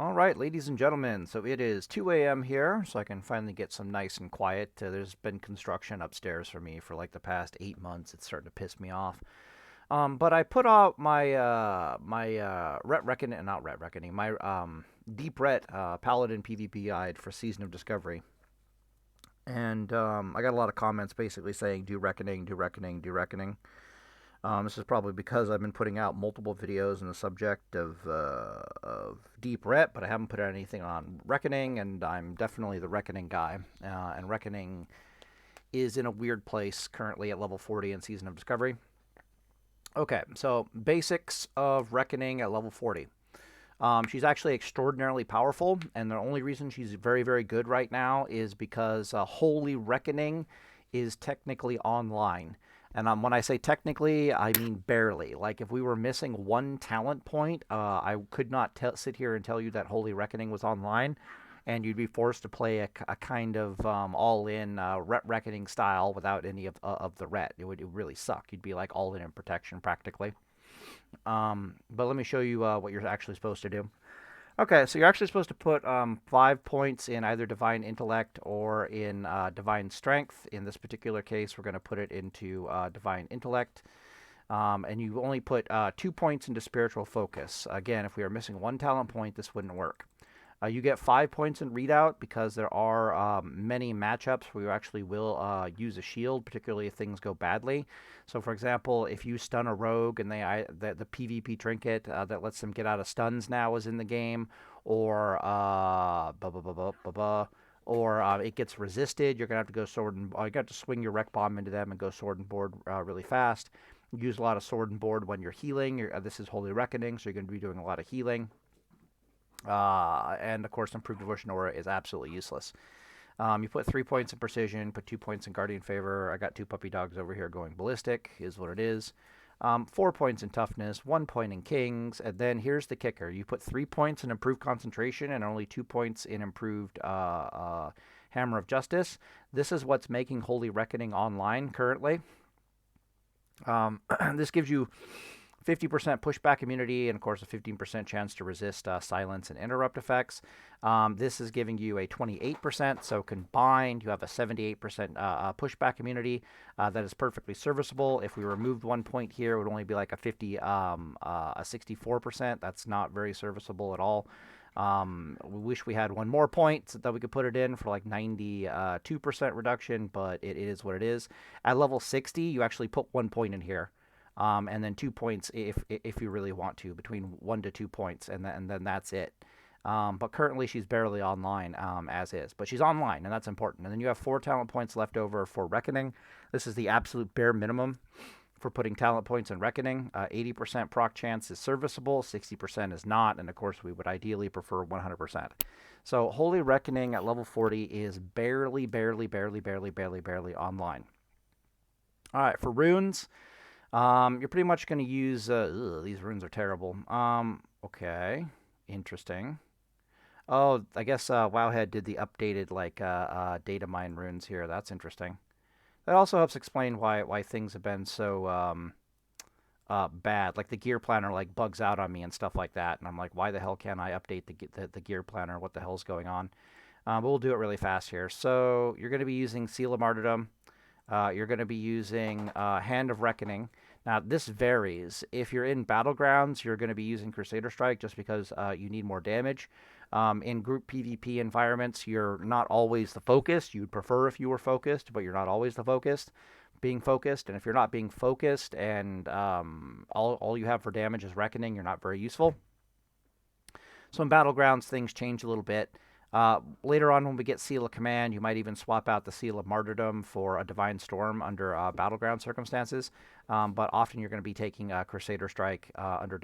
All right, ladies and gentlemen, so it is 2 a.m. here, so I can finally get some nice and quiet. There's been construction upstairs for me for like the past 8 months. It's starting to piss me off. But I put out my Ret Reckoning, not Ret Reckoning, my Deep Ret Paladin PvP guide for Season of Discovery. And I got a lot of comments basically saying, do Reckoning, do Reckoning, do Reckoning. This is probably because I've been putting out multiple videos on the subject of Deep Ret, but I haven't put out anything on Reckoning, and I'm definitely the Reckoning guy. And Reckoning is in a weird place currently at level 40 in Season of Discovery. Okay, so basics of Reckoning at level 40. She's actually extraordinarily powerful, and the only reason she's very, very good right now is because Holy Reckoning is technically online. And when I say technically, I mean barely. Like, if we were missing one talent point, I could not sit here and tell you that Holy Reckoning was online, and you'd be forced to play a kind of all-in Reckoning style without any of the ret. It would really suck. You'd be like all-in protection practically. But let me show you what you're actually supposed to do. Okay, so you're actually supposed to put 5 points in either Divine Intellect or in Divine Strength. In this particular case, we're going to put it into Divine Intellect. And you only put 2 points into Spiritual Focus. Again, if we are missing one talent point, this wouldn't work. You get 5 points in Readout because there are many matchups where you actually will use a shield, particularly if things go badly. So, for example, if you stun a rogue and the PvP trinket that lets them get out of stuns now is in the game, or it gets resisted, you're gonna have to go sword and you got to swing your rec bomb into them and go sword and board really fast. Use a lot of sword and board when you're healing. This is Holy Reckoning, so you're going to be doing a lot of healing. And of course, Improved Devotion Aura is absolutely useless. You put 3 points in Precision, put 2 points in Guardian Favor. I got 2 puppy dogs over here going ballistic, is what it is. 4 points in Toughness, 1 point in Kings, and then here's the kicker. You put 3 points in Improved Concentration and only 2 points in Improved Hammer of Justice. This is what's making Holy Reckoning online currently. This gives you 50% pushback immunity, and of course a 15% chance to resist silence and interrupt effects. This is giving you a 28%, so combined you have a 78% pushback immunity that is perfectly serviceable. If we removed 1 point here, it would only be like a 64%. That's not very serviceable at all. We wish we had 1 more point so that we could put it in for like 92% reduction, but it is what it is. At level 60, you actually put 1 point in here. And then 2 points if you really want to, between 1 to 2 points, and then that's it. But currently she's barely online as is, but she's online, and that's important. And then you have 4 talent points left over for Reckoning. This is the absolute bare minimum for putting talent points in Reckoning. 80% proc chance is serviceable, 60% is not, and of course we would ideally prefer 100%. So Holy Reckoning at level 40 is barely online. All right, for runes. You're pretty much going to use, these runes are terrible. Okay, interesting. Oh, I guess Wowhead did the updated, like, data mine runes here. That's interesting. That also helps explain why things have been so, bad. Like, the gear planner, like, bugs out on me and stuff like that. And I'm like, why the hell can't I update the gear planner? What the hell's going on? But we'll do it really fast here. So, you're going to be using Seal of Martyrdom. You're going to be using Hand of Reckoning. Now, this varies. If you're in Battlegrounds, you're going to be using Crusader Strike just because you need more damage. In group PvP environments, you're not always the focus. You'd prefer if you were focused, but you're not always the being focused. And if you're not being focused and all you have for damage is Reckoning, you're not very useful. So in Battlegrounds, things change a little bit. Later on, when we get Seal of Command, you might even swap out the Seal of Martyrdom for a Divine Storm under Battleground circumstances. But often you're going to be taking Crusader Strike under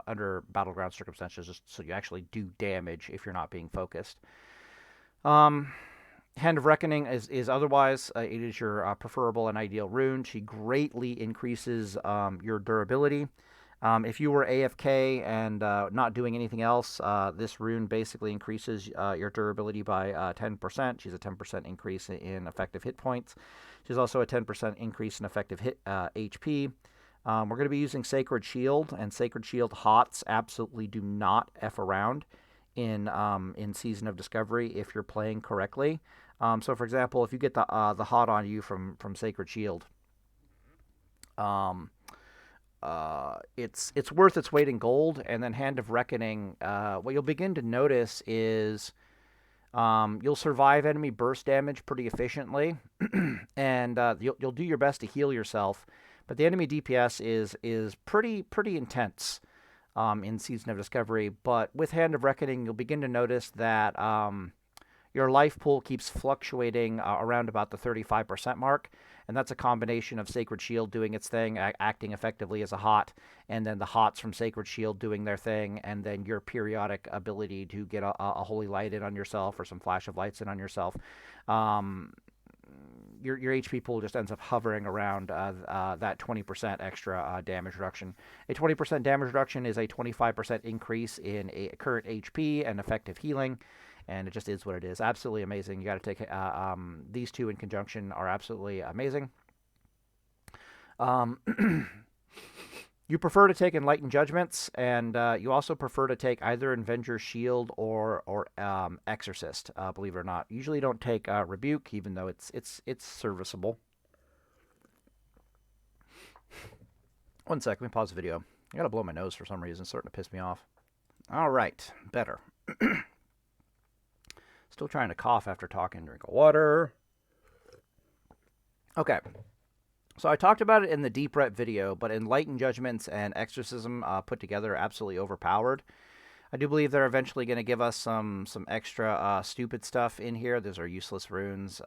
under Battleground circumstances, just so you actually do damage if you're not being focused. Hand of Reckoning is otherwise, it is your preferable and ideal rune. She greatly increases your durability. If you were AFK and not doing anything else, this rune basically increases your durability by 10%. She's a 10% increase in effective hit points. She's also a 10% increase in effective HP. We're going to be using Sacred Shield, and Sacred Shield HOTS absolutely do not F around. in Season of Discovery if you're playing correctly. So, for example, if you get the HoJ on you from Sacred Shield, it's worth its weight in gold. And then Hand of Reckoning, what you'll begin to notice is you'll survive enemy burst damage pretty efficiently, and you'll do your best to heal yourself. But the enemy DPS is pretty intense in Season of Discovery. But with Hand of Reckoning, you'll begin to notice that your life pool keeps fluctuating around about the 35% mark, and that's a combination of Sacred Shield doing its thing, acting effectively as a HoT, and then the HoTs from Sacred Shield doing their thing, and then your periodic ability to get a Holy Light in on yourself or some Flash of Lights in on yourself. Your HP pool just ends up hovering around that 20% extra damage reduction. A 20% damage reduction is a 25% increase in current HP and effective healing, and it just is what it is. Absolutely amazing. You got to take these two in conjunction are absolutely amazing. You prefer to take Enlightened Judgments, and you also prefer to take either Avenger's Shield or Exorcist, believe it or not. Usually don't take Rebuke, even though it's serviceable. One sec, let me pause the video. I gotta blow my nose for some reason. It's starting to piss me off. All right, better. Still trying to cough after talking. Drink of water. Okay. So I talked about it in the Deep Ret video, but Enlightened Judgments and Exorcism put together are absolutely overpowered. I do believe they're eventually going to give us some extra stupid stuff in here. Those are useless runes.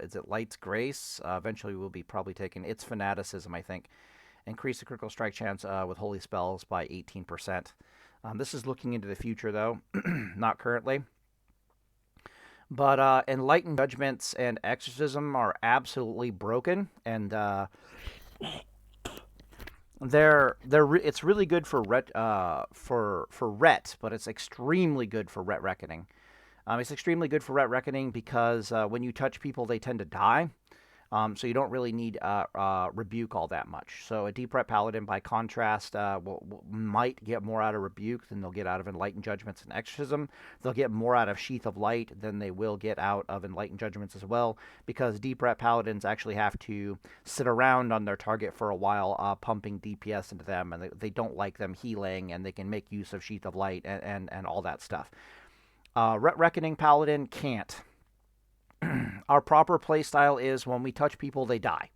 Is it Light's Grace? Eventually we'll be probably taking its Fanaticism, I think. Increase the critical strike chance with holy spells by 18%. This is looking into the future, though. Not currently. But Enlightened Judgments and Exorcism are absolutely broken, and it's really good for Ret, but it's extremely good for Ret Reckoning. It's extremely good for Ret Reckoning because when you touch people, they tend to die. So you don't really need Rebuke all that much. So a Deep Ret Paladin, by contrast, might get more out of Rebuke than they'll get out of Enlightened Judgments and Exorcism. They'll get more out of Sheath of Light than they will get out of Enlightened Judgments as well, because Deep Ret Paladins actually have to sit around on their target for a while, pumping DPS into them, and they don't like them healing, and they can make use of Sheath of Light and all that stuff. Ret Reckoning Paladin can't. Our proper playstyle is when we touch people, they die.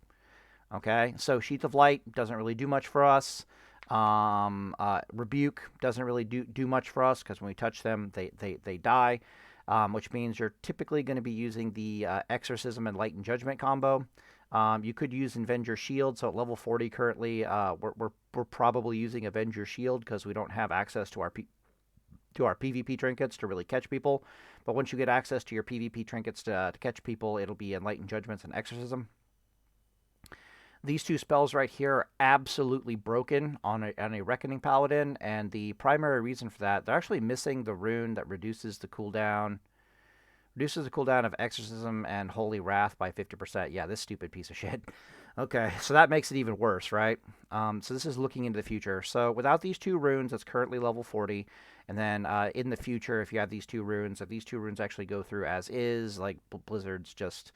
Okay, so Sheath of Light doesn't really do much for us. Rebuke doesn't really do much for us because when we touch them, they die, which means you're typically going to be using the Exorcism and Enlightened Judgment combo. You could use Avenger's Shield, so at level 40 currently, we're probably using Avenger's Shield because we don't have access to our PvP trinkets to really catch people. But once you get access to your PvP trinkets to catch people, it'll be Enlightened Judgments and Exorcism. These two spells right here are absolutely broken on a Reckoning Paladin, and the primary reason for that, they're actually missing the rune that reduces the cooldown of Exorcism and Holy Wrath by 50%. Yeah, this stupid piece of shit. Okay, so that makes it even worse, right? So this is looking into the future. So without these two runes, it's currently level 40. And then in the future, if you have these two runes, if these two runes actually go through as is, like Blizzard's just...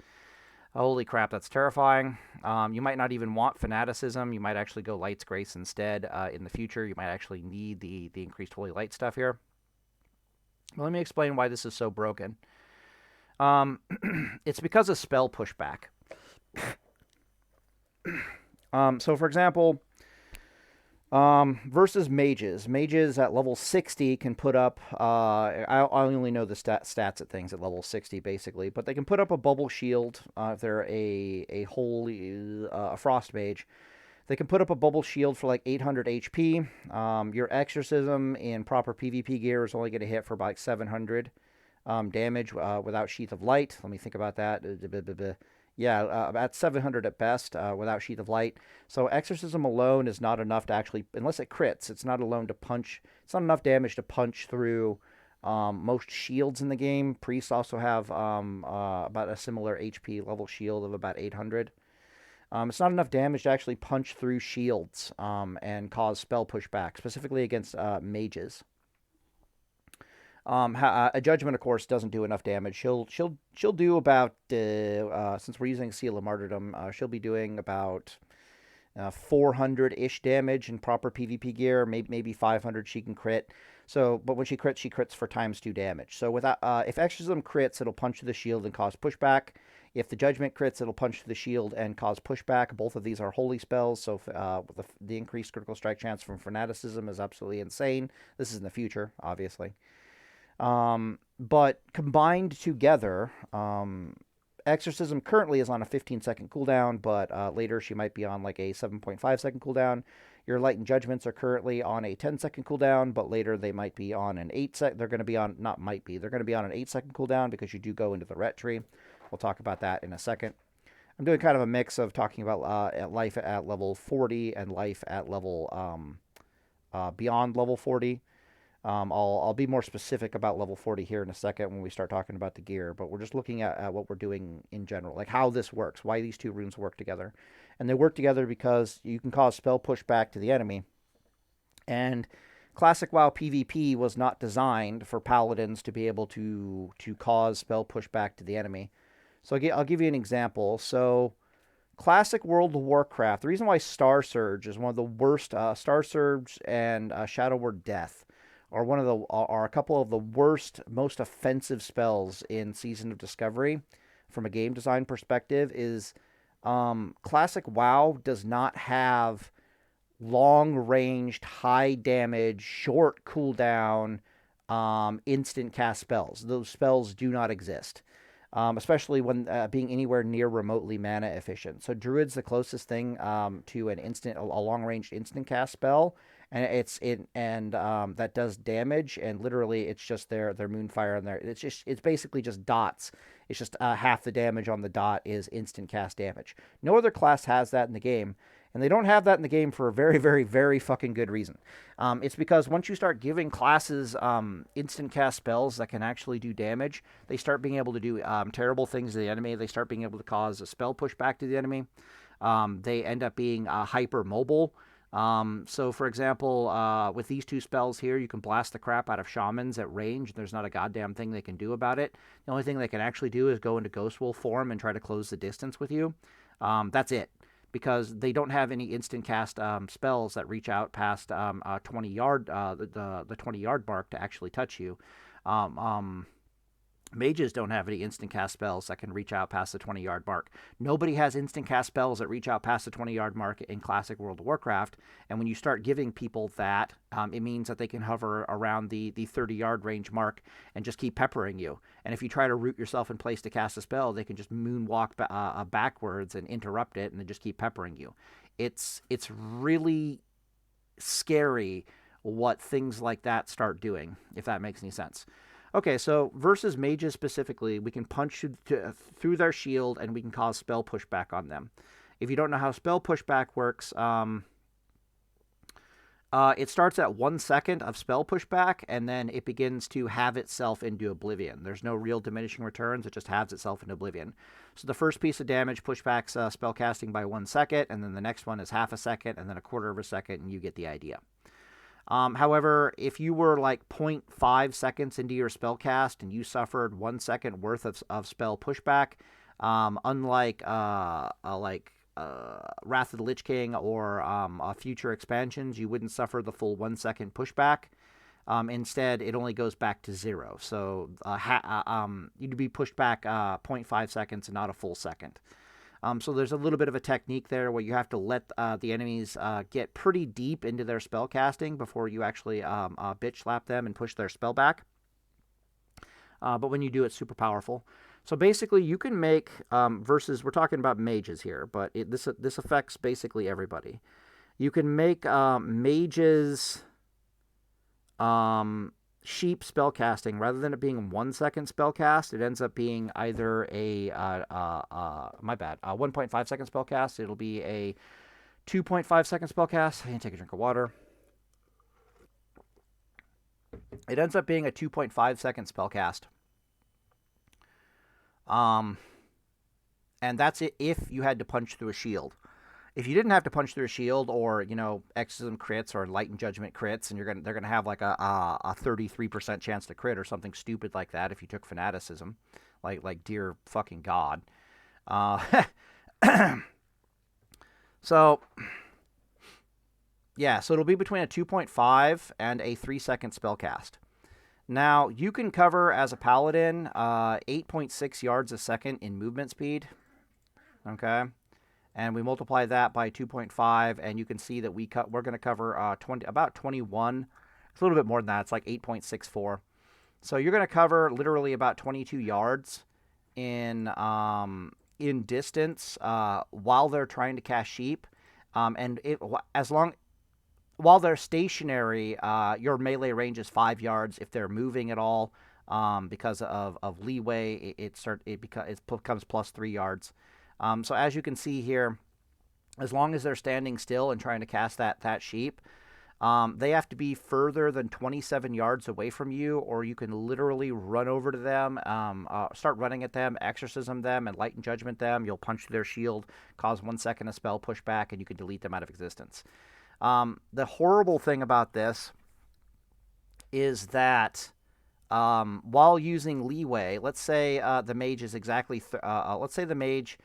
Holy crap, that's terrifying. You might not even want Fanaticism. You might actually go Light's Grace instead in the future. You might actually need the increased Holy Light stuff here. Well, let me explain why this is so broken. It's because of spell pushback. So, for example, versus mages. Mages at level 60 can put up, I only know the stats at things at level 60, basically, but they can put up a bubble shield if they're a holy, frost mage. They can put up a bubble shield for like 800 HP. Your Exorcism in proper PvP gear is only going to hit for about 700 damage without Sheath of Light. Let me think about that. Yeah, about 700 at best without Sheath of Light. So Exorcism alone is not enough to actually, unless it crits, it's not alone to punch. It's not enough damage to punch through most shields in the game. Priests also have about a similar HP level shield of about 800. It's not enough damage to actually punch through shields and cause spell pushback, specifically against mages. A judgment, of course, doesn't do enough damage. She'll do about since we're using Seal of Martyrdom, she'll be doing about 400-ish damage in proper PvP gear. Maybe 500 she can crit. So, but when she crits for ×2 damage. So without, if Exorcism crits, it'll punch through the shield and cause pushback. If the Judgment crits, it'll punch through the shield and cause pushback. Both of these are holy spells, so the increased critical strike chance from Fanaticism is absolutely insane. This is in the future, obviously. But combined together, Exorcism currently is on a 15-second cooldown, but later she might be on like a 7.5-second cooldown. Your Light and Judgments are currently on a 10-second cooldown, but later they might be on an 8-second. They're going to be on, not might be, they're going to be on an 8-second cooldown because you do go into the ret tree. We'll talk about that in a second. I'm doing kind of a mix of talking about life at level 40 and life at level beyond level 40. I'll be more specific about level 40 here in a second when we start talking about the gear, but we're just looking at what we're doing in general, like how this works, why these two runes work together. And they work together because you can cause spell pushback to the enemy. And Classic WoW PvP was not designed for Paladins to be able to cause spell pushback to the enemy. So I'll give you an example. So Classic World of Warcraft, the reason why Star Surge is one of the worst, Star Surge and Shadow Word Death are a couple of the worst, most offensive spells in Season of Discovery from a game design perspective is Classic WoW does not have long-ranged, high-damage, short cooldown, instant cast spells. Those spells do not exist. Especially when being anywhere near remotely mana efficient. So Druid's the closest thing to a long-range instant cast spell, and that does damage. And literally, it's just their Moonfire and it's basically just dots. It's just half the damage on the dot is instant cast damage. No other class has that in the game. And they don't have that in the game for a very, very, very fucking good reason. It's because once you start giving classes instant cast spells that can actually do damage, they start being able to do terrible things to the enemy. They start being able to cause a spell pushback to the enemy. They end up being hyper mobile. So, for example, with these two spells here, you can blast the crap out of shamans at range. There's not a goddamn thing they can do about it. The only thing they can actually do is go into Ghost Wolf form and try to close the distance with you. That's it. Because they don't have any instant cast spells that reach out past 20 yard the 20 yard mark to actually touch you. Mages don't have any instant cast spells that can reach out past the 20 yard mark. Nobody has instant cast spells that reach out past the 20 yard mark in Classic World of Warcraft. And when you start giving people that, it means that they can hover around the 30 yard range mark and just keep peppering you. And if you try to root yourself in place to cast a spell, they can just moonwalk backwards and interrupt it and then just keep peppering you. It's really scary what things like that start doing, if that makes any sense. Okay, so versus mages specifically, we can punch through their shield and we can cause spell pushback on them. If you don't know how spell pushback works, it starts at 1 second of spell pushback, and then it begins to have itself into oblivion. There's no real diminishing returns, it just halves itself into oblivion. So the first piece of damage pushbacks spell casting by 1 second, and then the next one is half a second, and then a quarter of a second, and you get the idea. However, if you were like 0.5 seconds into your spell cast and you suffered 1 second worth of spell pushback, unlike Wrath of the Lich King or future expansions, you wouldn't suffer the full 1 second pushback. Instead, it only goes back to 0. So you'd be pushed back 0.5 seconds and not a full second. So there's a little bit of a technique there where you have to let the enemies get pretty deep into their spell casting before you actually bitch slap them and push their spell back. But when you do, it's super powerful. So basically, you can make versus we're talking about mages here, but this affects basically everybody. You can make mages sheep spell casting. Rather than it being 1 second spell cast, it ends up being either a 1.5 second spell cast. It'll be a 2.5 second spell cast. I need to take a drink of water. It ends up being a 2.5 second spell cast. And that's it if you had to punch through a shield. if you didn't have to punch through a shield or, you know, exorcism crits or lightened judgment crits, and they're gonna have like a 33% chance to crit or something stupid like that if you took fanaticism, like dear fucking god. Uh, so yeah, so it'll be between a 2.5 and a 3-second spell cast. Now, you can cover as a paladin 8.6 yards a second in movement speed. Okay, and we multiply that by 2.5, and you can see that we're going to cover about 21. It's a little bit more than that. It's like 8.64. So you're going to cover literally about 22 yards in distance while they're trying to cast sheep, and while they're stationary, your melee range is 5 yards. If they're moving at all, because of leeway, it becomes plus 3 yards. So as you can see here, as long as they're standing still and trying to cast that sheep, they have to be further than 27 yards away from you, or you can literally run over to them, start running at them, exorcism them, and lighten judgment them. You'll punch through their shield, cause 1 second of spell pushback, and you can delete them out of existence. The horrible thing about this is that while using leeway, let's say the mage is exactly let's say the mage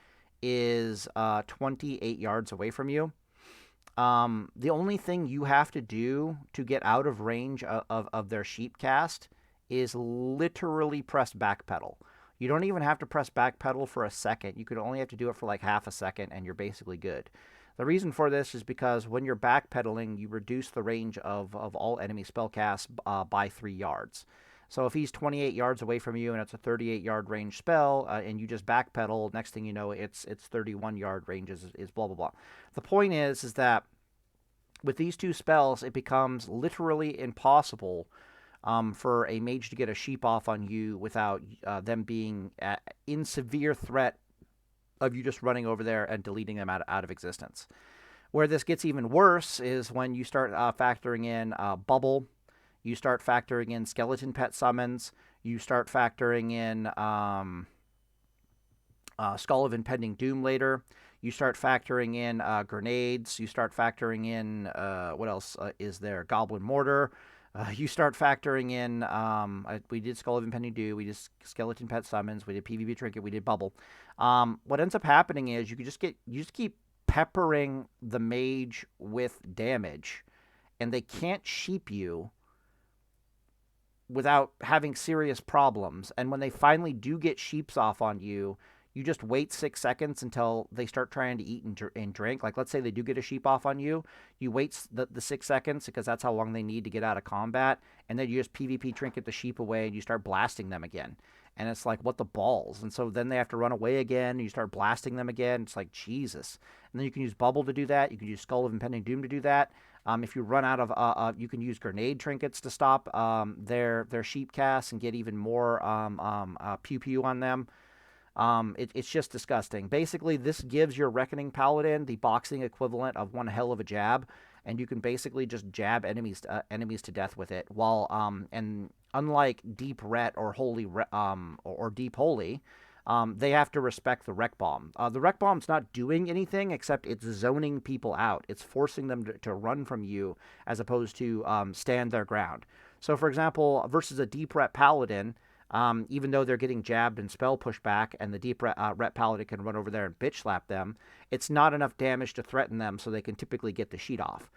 is 28 yards away from you. The only thing you have to do to get out of range of their sheep cast is literally press backpedal. You don't even have to press backpedal for a second. You could only have to do it for like half a second, and you're basically good. The reason for this is because when you're backpedaling, you reduce the range of all enemy spellcasts by 3 yards. So if he's 28 yards away from you and it's a 38-yard range spell, and you just backpedal, next thing you know, it's 31-yard range is blah, blah, blah. The point is that with these two spells, it becomes literally impossible for a mage to get a sheep off on you without them being in severe threat of you just running over there and deleting them out of existence. Where this gets even worse is when you start factoring in bubble, you start factoring in skeleton pet summons, you start factoring in Skull of Impending Doom later, you start factoring in grenades, you start factoring in, what else is there, Goblin Mortar, you start factoring in, we did Skull of Impending Doom, we did skeleton pet summons, we did PvP trinket, we did bubble. What ends up happening is you just keep peppering the mage with damage, and they can't sheep you without having serious problems. And when they finally do get sheeps off on you, you just wait 6 seconds until they start trying to eat and drink. Like, let's say they do get a sheep off on you. You wait the 6 seconds because that's how long they need to get out of combat. And then you just PvP trinket the sheep away and you start blasting them again. And it's like, what the balls? And so then they have to run away again and you start blasting them again. It's like, Jesus. And then you can use Bubble to do that. You can use Skull of Impending Doom to do that. If you run out of, you can use grenade trinkets to stop their sheep casts and get even more pew-pew on them. It's just disgusting. Basically, this gives your Reckoning Paladin the boxing equivalent of one hell of a jab, and you can basically just jab enemies to death with it. While and unlike Deep Ret or or Deep Holy, they have to respect the Wreck Bomb. The Wreck Bomb's not doing anything except it's zoning people out. It's forcing them to run from you as opposed to stand their ground. So, for example, versus a Deep Ret Paladin, even though they're getting jabbed and spell pushback, and the Deep Ret Paladin can run over there and bitch slap them, it's not enough damage to threaten them, so they can typically get the sheep off.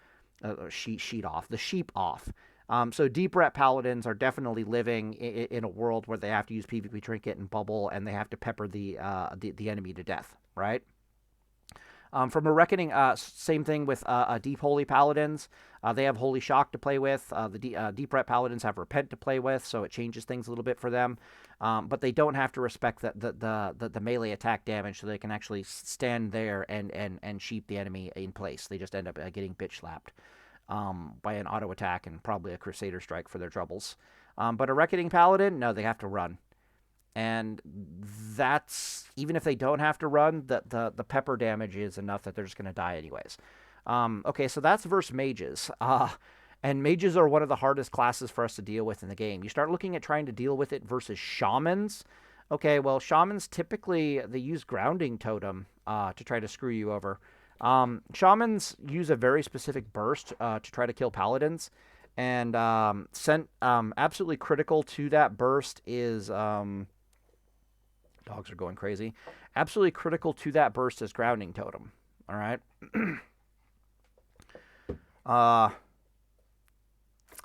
So Deep Ret Paladins are definitely living in a world where they have to use PvP trinket and bubble, and they have to pepper the enemy to death, right? From a Reckoning, same thing with Deep Holy Paladins. They have Holy Shock to play with. The Deep Ret Paladins have Repent to play with, so it changes things a little bit for them. But they don't have to respect the melee attack damage, so they can actually stand there and sheep the enemy in place. They just end up getting bitch slapped by an auto attack and probably a Crusader Strike for their troubles. But a Reckoning Paladin, no, they have to run. And that's, even if they don't have to run, the pepper damage is enough that they're just going to die anyways. Okay, so that's versus mages. And mages are one of the hardest classes for us to deal with in the game. You start looking at trying to deal with it versus shamans. Okay, well, shamans typically, they use grounding totem to try to screw you over. Shamans use a very specific burst to try to kill paladins, and absolutely critical to that burst is dogs are going crazy. Absolutely critical to that burst is grounding totem. All right. uh,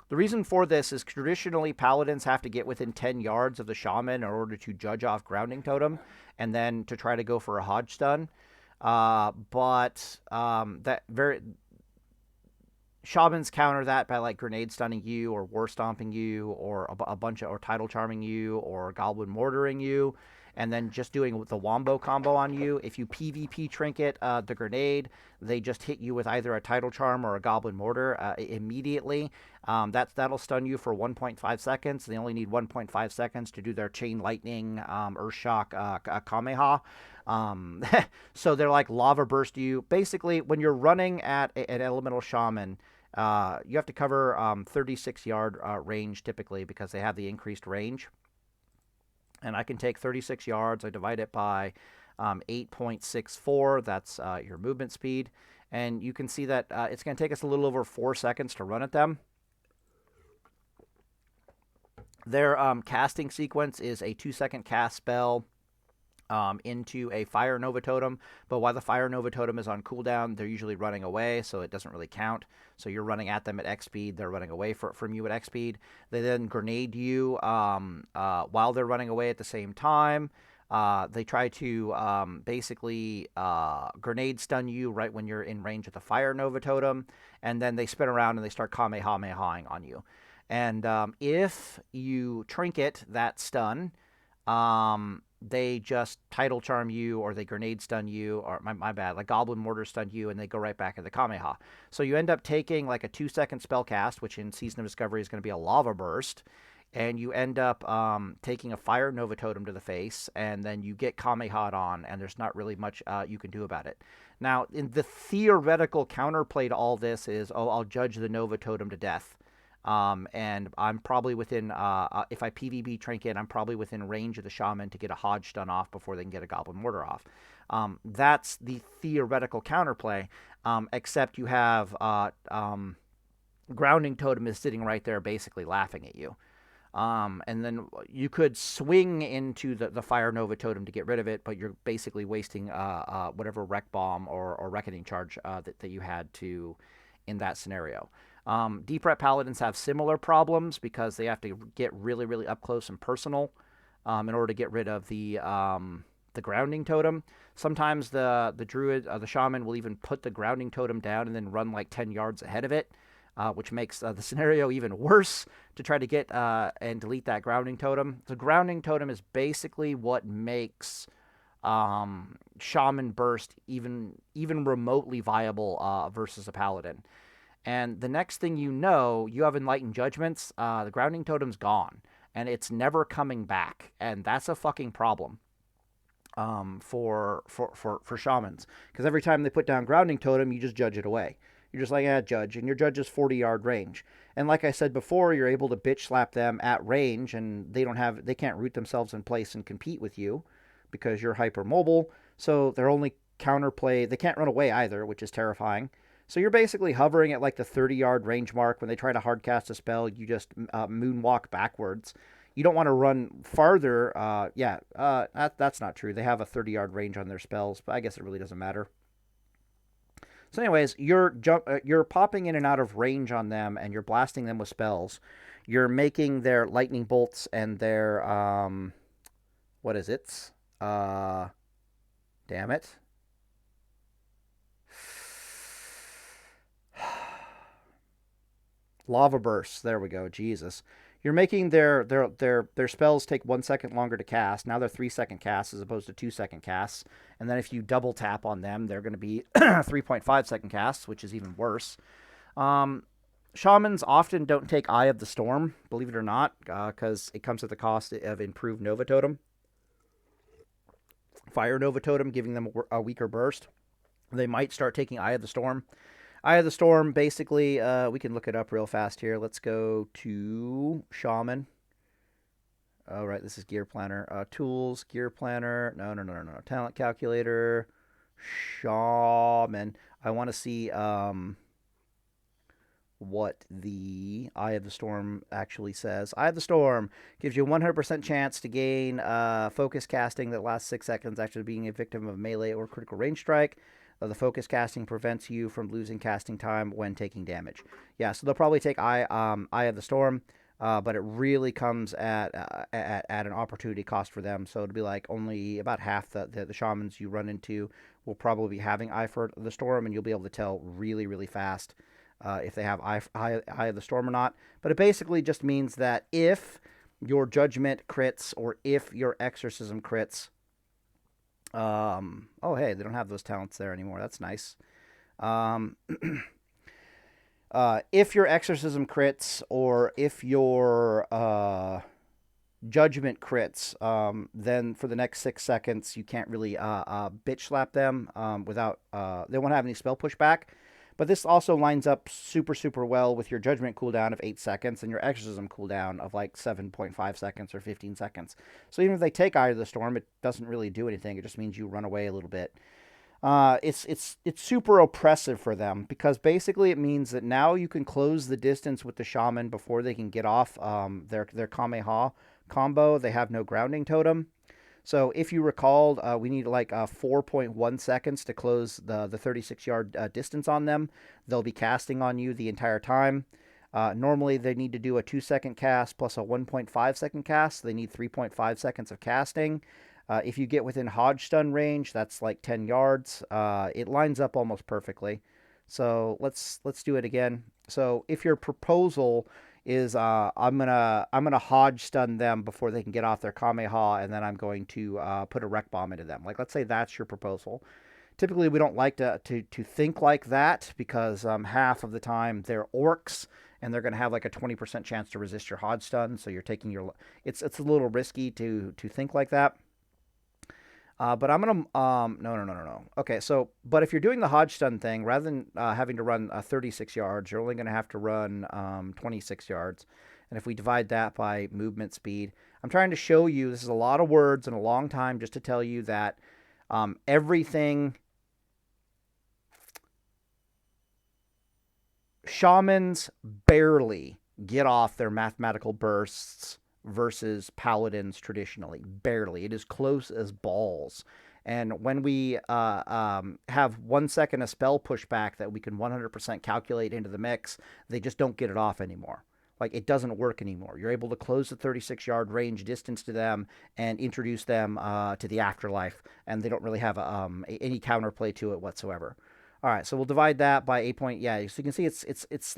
the reason for this is traditionally paladins have to get within 10 yards of the shaman in order to judge off grounding totem, and then to try to go for a HoJ stun. That very shamans counter that by like grenade stunning you or war stomping you or a bunch of or tidal charming you or goblin mortaring you, and then just doing the wombo combo on you. If you PvP trinket the grenade, they just hit you with either a tidal charm or a goblin mortar immediately. That'll stun you for 1.5 seconds. They only need 1.5 seconds to do their chain lightning, earth shock, kameha. So they're like lava burst you. Basically, when you're running at an elemental shaman, you have to cover 36-yard range typically because they have the increased range. And I can take 36 yards. I divide it by 8.64. That's your movement speed. And you can see that it's going to take us a little over 4 seconds to run at them. Their casting sequence is a 2-second cast spell into a Fire Nova Totem, but while the Fire Nova Totem is on cooldown, they're usually running away, so it doesn't really count. So you're running at them at X speed, they're running away from you at X speed. They then grenade you while they're running away at the same time. They try to basically grenade stun you right when you're in range of the Fire Nova Totem, and then they spin around and they start kamehamehaing on you. And if you trinket that stun, they just tidal charm you or they grenade stun you, or my bad, like goblin mortar stun you, and they go right back at the kameha. So you end up taking like a 2-second spell cast, which in Season of Discovery is going to be a lava burst, and you end up taking a Fire Nova Totem to the face, and then you get kameha'd on, and there's not really much you can do about it. Now, in the theoretical counterplay to all this is, I'll judge the Nova Totem to death. And I'm probably within, if I PvP trinket, I'm probably within range of the shaman to get a HoJ stun off before they can get a goblin mortar off. That's the theoretical counterplay, except you have grounding totem is sitting right there basically laughing at you. And then you could swing into the Fire Nova Totem to get rid of it, but you're basically wasting whatever wreck bomb or reckoning charge that you had to in that scenario. Deep Ret Paladins have similar problems because they have to get really, really up close and personal in order to get rid of the grounding totem. Sometimes the druid, the shaman, will even put the grounding totem down and then run like 10 yards ahead of it, which makes the scenario even worse to try to get and delete that grounding totem. The grounding totem is basically what makes shaman burst even remotely viable versus a paladin. And the next thing you know, you have Enlightened Judgments, the grounding totem's gone, and it's never coming back, and that's a fucking problem for shamans, because every time they put down grounding totem, you just judge it away. You're just like, judge, and your judge is 40-yard range. And like I said before, you're able to bitch slap them at range, and they can't root themselves in place and compete with you because you're hyper mobile. So their only counterplay, they can't run away either, which is terrifying. So you're basically hovering at like the 30-yard range mark. When they try to hardcast a spell, you just moonwalk backwards. You don't want to run farther. That's not true. They have a 30-yard range on their spells, but I guess it really doesn't matter. So anyways, you're popping in and out of range on them, and you're blasting them with spells. You're making their lightning bolts and their, what is it? Damn it. Lava bursts. There we go. Jesus. You're making their spells take 1 second longer to cast. Now they're 3-second casts as opposed to 2-second casts. And then if you double tap on them, they're going to be 3.5-second casts, which is even worse. Shamans often don't take Eye of the Storm, believe it or not, because it comes at the cost of improved Nova Totem. Fire Nova Totem giving them a weaker burst. They might start taking Eye of the Storm. Eye of the Storm, basically, we can look it up real fast here. Let's go to Shaman. All right, this is Gear Planner. Tools, Gear Planner. No. Talent Calculator. Shaman. I want to see what the Eye of the Storm actually says. Eye of the Storm gives you a 100% chance to gain focus casting that lasts 6 seconds after being a victim of melee or critical range strike. The focus casting prevents you from losing casting time when taking damage. Yeah, so they'll probably take Eye of the Storm, but it really comes at an opportunity cost for them. So it'll be like only about half the shamans you run into will probably be having Eye for the Storm, and you'll be able to tell really, really fast if they have Eye of the Storm or not. But it basically just means that if your Judgment crits or if your Exorcism crits, oh, hey, they don't have those talents there anymore. That's nice. If your Exorcism crits or if your Judgment crits, then for the next 6 seconds, you can't really bitch slap them without... they won't have any spell pushback. But this also lines up super, super well with your Judgment cooldown of 8 seconds and your Exorcism cooldown of like 7.5 seconds or 15 seconds. So even if they take Eye of the Storm, it doesn't really do anything. It just means you run away a little bit. It's super oppressive for them because basically it means that now you can close the distance with the Shaman before they can get off their Kamehameha combo. They have no grounding totem. So if you recalled, we need like 4.1 seconds to close the 36-yard distance on them. They'll be casting on you the entire time. Normally, they need to do a 2-second cast plus a 1.5-second cast. So they need 3.5 seconds of casting. If you get within HoJ stun range, that's like 10 yards. It lines up almost perfectly. So let's do it again. So if your proposal is I'm gonna HoJ stun them before they can get off their Kamehameha, and then I'm going to put a wreck bomb into them. Like, let's say that's your proposal. Typically, we don't like to think like that because half of the time they're orcs, and they're going to have like a 20% chance to resist your HoJ stun. So you're taking your... It's a little risky to think like that. But I'm going to... No. Okay, so... But if you're doing the HoJ stun thing, rather than having to run 36 yards, you're only going to have to run 26 yards. And if we divide that by movement speed... I'm trying to show you... This is a lot of words and a long time just to tell you that everything... Shamans barely get off their mathematical bursts versus Paladins traditionally. Barely. It is close as balls. And when we have 1 second of spell pushback that we can 100% calculate into the mix, they just don't get it off anymore. Like, it doesn't work anymore. You're able to close the 36-yard range distance to them and introduce them to the afterlife, and they don't really have any counterplay to it whatsoever. All right, so we'll divide that by 8 point... Yeah, so you can see it's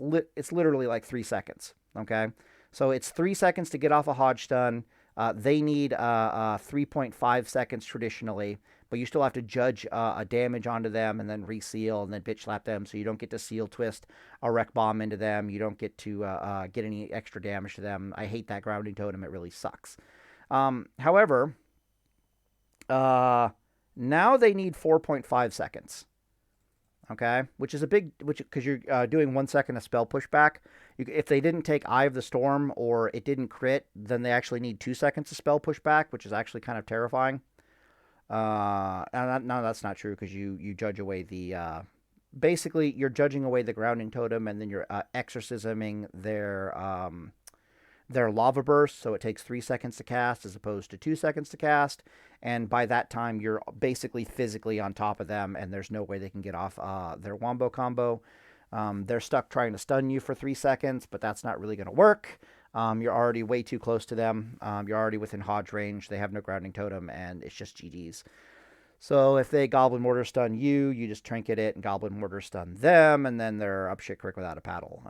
literally like 3 seconds, okay? So it's 3 seconds to get off a HoJ stun. They need 3.5 seconds traditionally, but you still have to judge a damage onto them and then reseal and then bitch slap them, so you don't get to seal twist a wreck bomb into them. You don't get to get any extra damage to them. I hate that grounding totem. It really sucks. However, now they need 4.5 seconds. Okay, which is a big, because you're doing 1 second of spell pushback. If they didn't take Eye of the Storm or it didn't crit, then they actually need 2 seconds of spell pushback, which is actually kind of terrifying. No, that's not true because you judge away the. Basically, you're judging away the grounding totem, and then you're exorcisming their lava burst, so it takes 3 seconds to cast as opposed to 2 seconds to cast, and by that time you're basically physically on top of them, and there's no way they can get off their wombo combo. They're stuck trying to stun you for 3 seconds, but that's not really going to work. You're already way too close to them. You're already within HoJ range. They have no grounding totem, and it's just GG's. So if they Goblin Mortar stun you, you just trinket it and Goblin Mortar stun them, and then they're up shit creek without a paddle.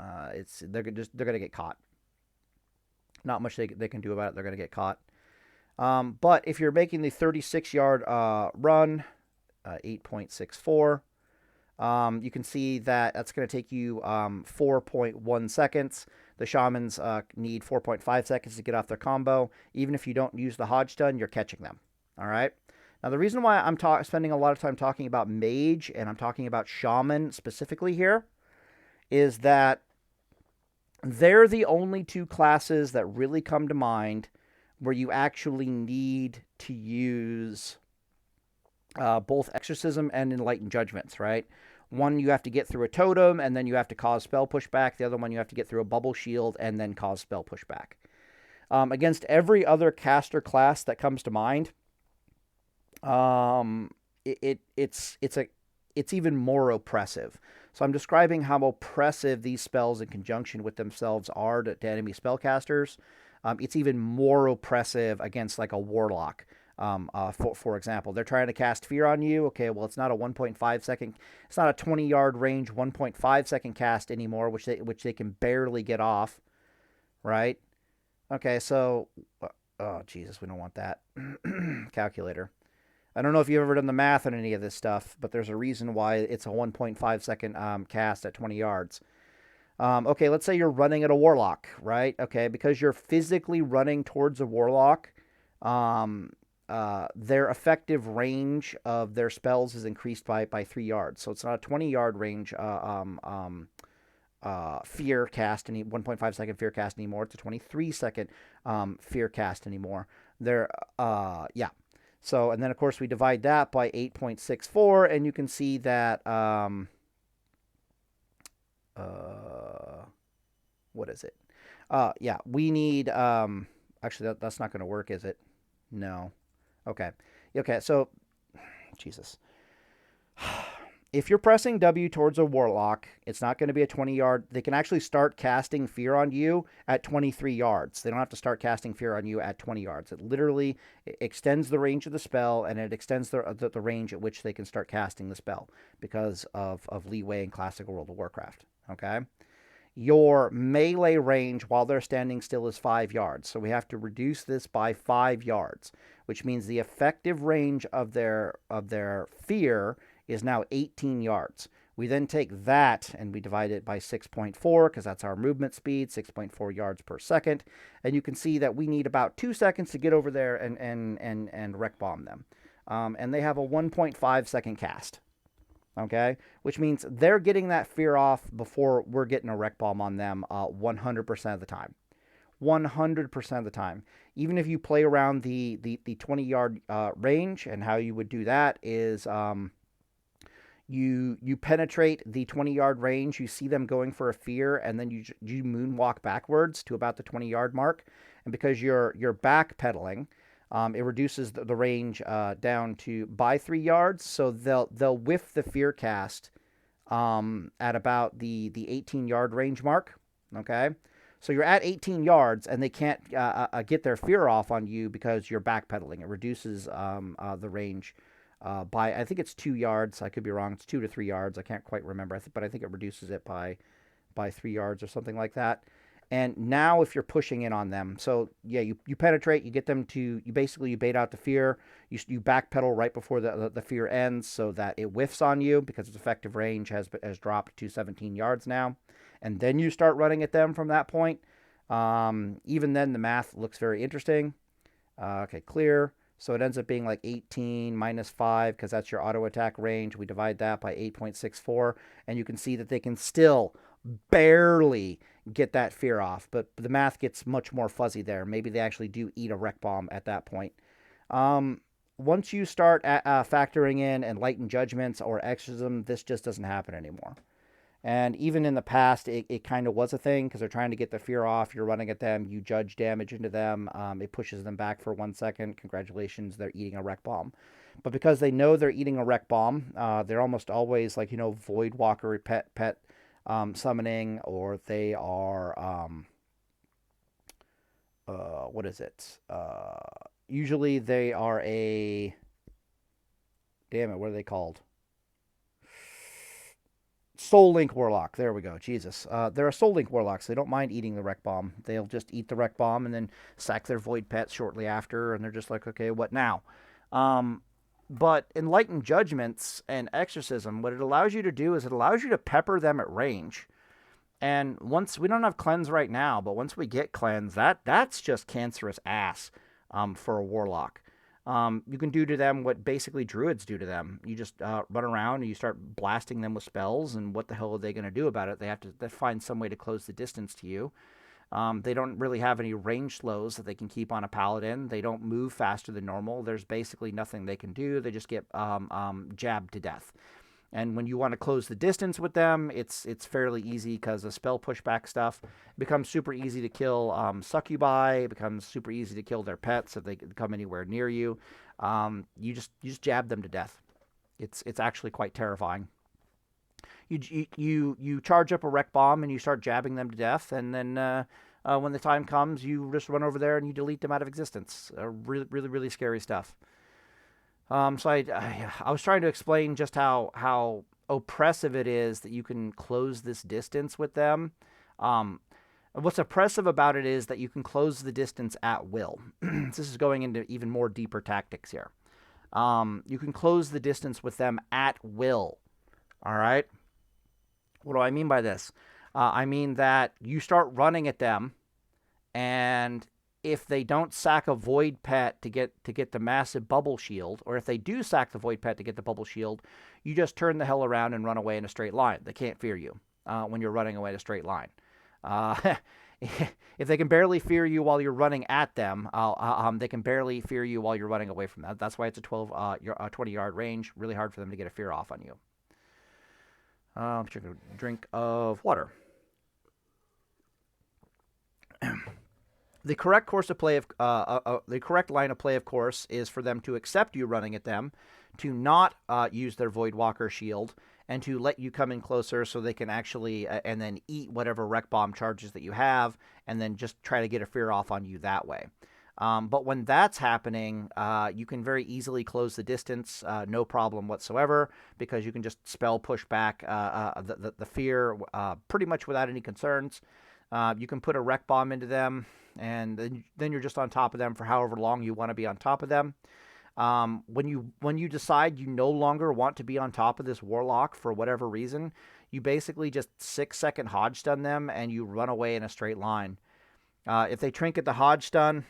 They're going to get caught. Not much they can do about it. They're going to get caught. But if you're making the 36-yard run, 8.64, you can see that that's going to take you 4.1 seconds. The Shamans need 4.5 seconds to get off their combo. Even if you don't use the HoJ stun, you're catching them. All right? Now, the reason why I'm spending a lot of time talking about Mage and I'm talking about Shaman specifically here is that they're the only two classes that really come to mind where you actually need to use both Exorcism and Enlightened Judgments, right? One you have to get through a totem, and then you have to cause spell pushback. The other one you have to get through a bubble shield, and then cause spell pushback. Against every other caster class that comes to mind, it's even more oppressive. So I'm describing how oppressive these spells in conjunction with themselves are to enemy spellcasters. It's even more oppressive against like a warlock. For example, they're trying to cast fear on you. Okay, well, it's not a 1.5 second, it's not a 20-yard range 1.5 second cast anymore, which they can barely get off, right? Okay, so oh Jesus, we don't want that. Calculator. I don't know if you've ever done the math on any of this stuff, but there's a reason why it's a 1.5 second cast at 20 yards. Okay, let's say you're running at a warlock, right? Okay, because you're physically running towards a warlock, their effective range of their spells is increased by 3 yards. So it's not a 20-yard range fear cast, 1.5 second fear cast anymore. It's a 23 second fear cast anymore. Yeah. So, and then of course we divide that by 8.64, and you can see that, what is it? Yeah, we need, actually that's not going to work, is it? No. Okay. Okay, so, Jesus. If you're pressing W towards a warlock, it's not going to be a 20-yard. They can actually start casting fear on you at 23 yards. They don't have to start casting fear on you at 20 yards. It literally extends the range of the spell, and it extends the range at which they can start casting the spell because of leeway in classical World of Warcraft. Okay? Your melee range while they're standing still is 5 yards. So we have to reduce this by 5 yards, which means the effective range of their fear is now 18 yards. We then take that and we divide it by 6.4 because that's our movement speed, 6.4 yards per second. And you can see that we need about 2 seconds to get over there and wreck bomb them. And they have a 1.5 second cast. Okay? Which means they're getting that fear off before we're getting a wreck bomb on them 100% of the time. 100% of the time. Even if you play around the 20-yard range, and how you would do that is... You penetrate the 20-yard range, you see them going for a fear, and then you moonwalk backwards to about the 20-yard mark. And because you're backpedaling, it reduces the range down to by 3 yards. So they'll whiff the fear cast at about the 18-yard range mark. Okay, so you're at 18 yards, and they can't get their fear off on you because you're backpedaling. It reduces the range. By, I think it's 2 yards. I could be wrong. It's 2 to 3 yards. I can't quite remember. But I think it reduces it by 3 yards or something like that. And now if you're pushing in on them, so yeah, you penetrate, you get them to, you bait out the fear. You backpedal right before the fear ends so that it whiffs on you because its effective range has dropped to 17 yards now. And then you start running at them from that point. Even then, the math looks very interesting. Okay, clear. So it ends up being like 18 minus 5 because that's your auto attack range. We divide that by 8.64, and you can see that they can still barely get that fear off. But the math gets much more fuzzy there. Maybe they actually do eat a wreck bomb at that point. Once you start factoring in Enlightened Judgments or Exorcism, this just doesn't happen anymore. And even in the past, it kind of was a thing because they're trying to get the fear off. You're running at them. You judge damage into them. It pushes them back for 1 second. Congratulations, they're eating a wreck bomb. But because they know they're eating a wreck bomb, they're almost always like, Void Walker pet summoning, or they are, what is it? Usually they are a, damn it, what are they called? Soul Link Warlock. There we go. Jesus. They're a Soul Link Warlock, so they don't mind eating the wreck bomb. They'll just eat the wreck bomb and then sack their void pets shortly after, and they're just like, okay, what now? But Enlightened Judgments and Exorcism, what it allows you to do is it allows you to pepper them at range. And once, we don't have Cleanse right now, but once we get Cleanse, that's just cancerous ass for a Warlock. You can do to them what basically druids do to them. You just run around and you start blasting them with spells, and what the hell are they going to do about it? They have to find some way to close the distance to you. They don't really have any range slows that they can keep on a Paladin. They don't move faster than normal. There's basically nothing they can do. They just get jabbed to death. And when you want to close the distance with them, it's fairly easy because the spell pushback stuff becomes super easy to kill succubi. It becomes super easy to kill their pets if they come anywhere near you. You just jab them to death. It's actually quite terrifying. You charge up a wreck bomb and you start jabbing them to death, and then when the time comes, you just run over there and you delete them out of existence. Really scary stuff. So I was trying to explain just how oppressive it is that you can close this distance with them. What's oppressive about it is that you can close the distance at will. This is going into even more deeper tactics here. You can close the distance with them at will. All right? What do I mean by this? I mean that you start running at them, and if they don't sack a void pet to get the massive bubble shield, or if they do sack the void pet to get the bubble shield, you just turn the hell around and run away in a straight line. They can't fear you when you're running away in a straight line. If they can barely fear you while you're running at them, they can barely fear you while you're running away from that. That's why it's a 20-yard range. Really hard for them to get a fear off on you. Take a drink of water. The correct course of play the correct line of play, of course, is for them to accept you running at them, to not use their Void Walker shield, and to let you come in closer so they can actually and then eat whatever wreck bomb charges that you have, and then just try to get a fear off on you that way. But when that's happening, you can very easily close the distance, no problem whatsoever, because you can just spell push back the fear pretty much without any concerns. You can put a wreck bomb into them, and then you're just on top of them for however long you want to be on top of them. When you decide you no longer want to be on top of this warlock for whatever reason, you basically just 6-second HoJ stun them, and you run away in a straight line. If they trinket the HoJ stun,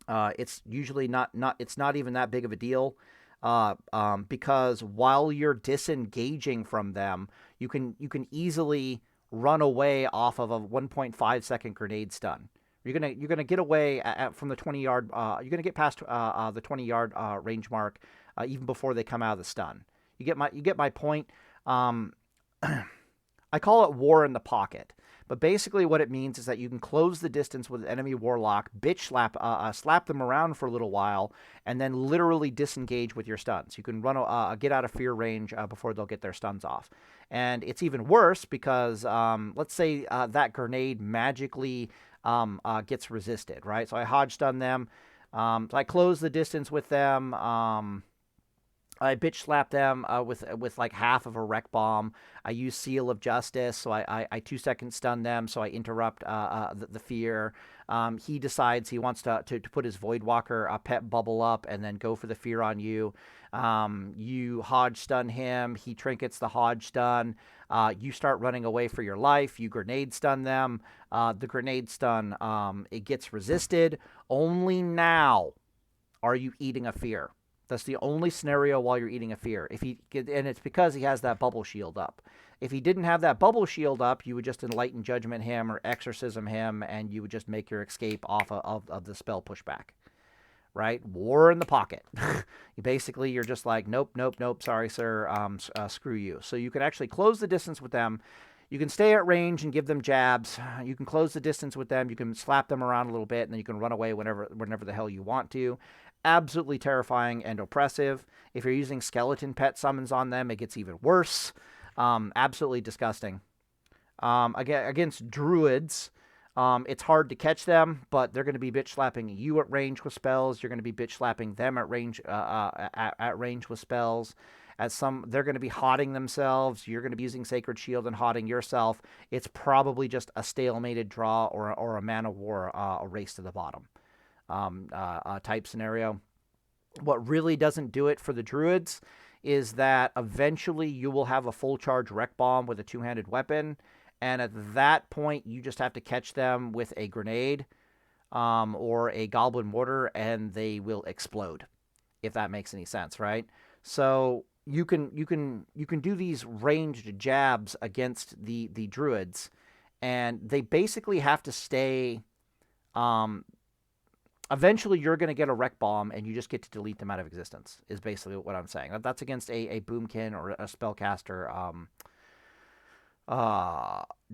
it's usually not even that big of a deal, because while you're disengaging from them, you can easily run away off of a 1.5 second grenade stun. You're gonna get away from the 20-yard. You're gonna get past the 20-yard range mark even before they come out of the stun. You get my point. I call it war in the pocket. But basically what it means is that you can close the distance with an enemy warlock, bitch slap them around for a little while, and then literally disengage with your stuns. You can get out of fear range before they'll get their stuns off. And it's even worse because let's say that grenade magically gets resisted, right? So I HoJ stun them. So I close the distance with them. I bitch slap them with like half of a wreck bomb. I use Seal of Justice, so I 2-second stun them, so I interrupt the fear. He decides he wants to put his Void Walker pet bubble up and then go for the fear on you. You HoJ stun him. He trinkets the HoJ stun. You start running away for your life. You grenade stun them. The grenade stun, it gets resisted. Only now are you eating a fear. That's the only scenario while you're eating a fear. And it's because he has that bubble shield up. If he didn't have that bubble shield up, you would just enlighten judgment him or exorcism him, and you would just make your escape off of the spell pushback. Right? War in the pocket. You're just like, nope, sorry, sir, screw you. So you can actually close the distance with them. You can stay at range and give them jabs. You can close the distance with them. You can slap them around a little bit, and then you can run away whenever the hell you want to. Absolutely terrifying and oppressive. If you're using skeleton pet summons on them, it gets even worse. Absolutely disgusting. Against druids, it's hard to catch them, but they're going to be bitch slapping you at range with spells. You're going to be bitch slapping them at range at range with spells. They're going to be HoDing themselves. You're going to be using Sacred Shield and HoDing yourself. It's probably just a stalemated draw or a Man of War, a race to the bottom type scenario. What really doesn't do it for the druids is that eventually you will have a full charge wreck bomb with a two-handed weapon, and at that point you just have to catch them with a grenade or a goblin mortar, and they will explode, if that makes any sense, right? So you can do these ranged jabs against the druids, and they basically have to stay. Eventually, you're going to get a wreck bomb, and you just get to delete them out of existence. Is basically what I'm saying. That's against a boomkin or a spellcaster.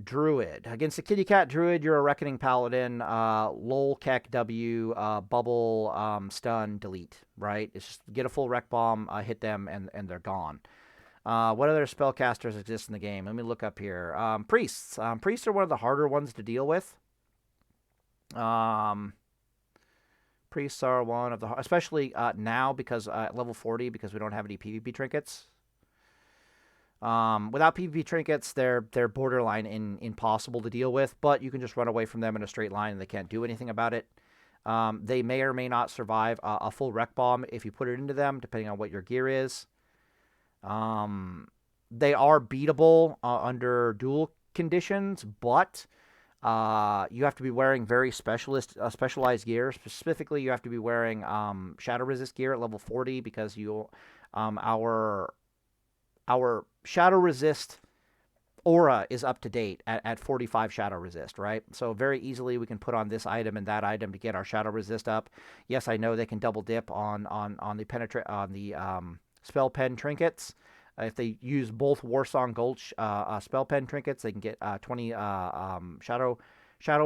Druid. Against a kitty cat druid, you're a reckoning paladin. Lol, Keck, W, bubble, stun, delete. Right? It's just get a full wreck bomb, hit them, and they're gone. What other spellcasters exist in the game? Let me look up here. Priests. Priests are one of the harder ones to deal with. Priests are one of the, especially now because at level 40, because we don't have any PvP trinkets. Without PvP trinkets, they're borderline impossible to deal with, but you can just run away from them in a straight line and they can't do anything about it. They may or may not survive a full wreck bomb if you put it into them, depending on what your gear is. They are beatable under duel conditions, but you have to be wearing very specialized gear. Specifically, you have to be wearing shadow resist gear at level 40 because our shadow resist aura is up to date at 45 shadow resist, right? So very easily we can put on this item and that item to get our shadow resist up. Yes, I know they can double dip on the spell pen trinkets. If they use both Warsong Gold spell pen trinkets, they can get 20 shadow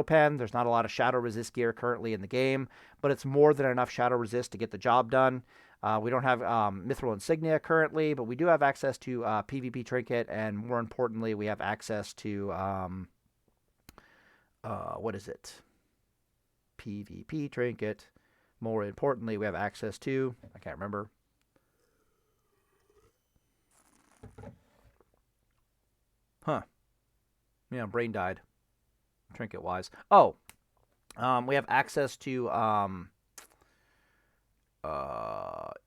pen. There's not a lot of shadow resist gear currently in the game, but it's more than enough shadow resist to get the job done. We don't have Mithril Insignia currently, but we do have access to PvP trinket, and more importantly, we have access to what is it? PvP trinket. More importantly, we have access to, I can't remember. Huh. Yeah, brain died. Trinket-wise. Oh. We have access to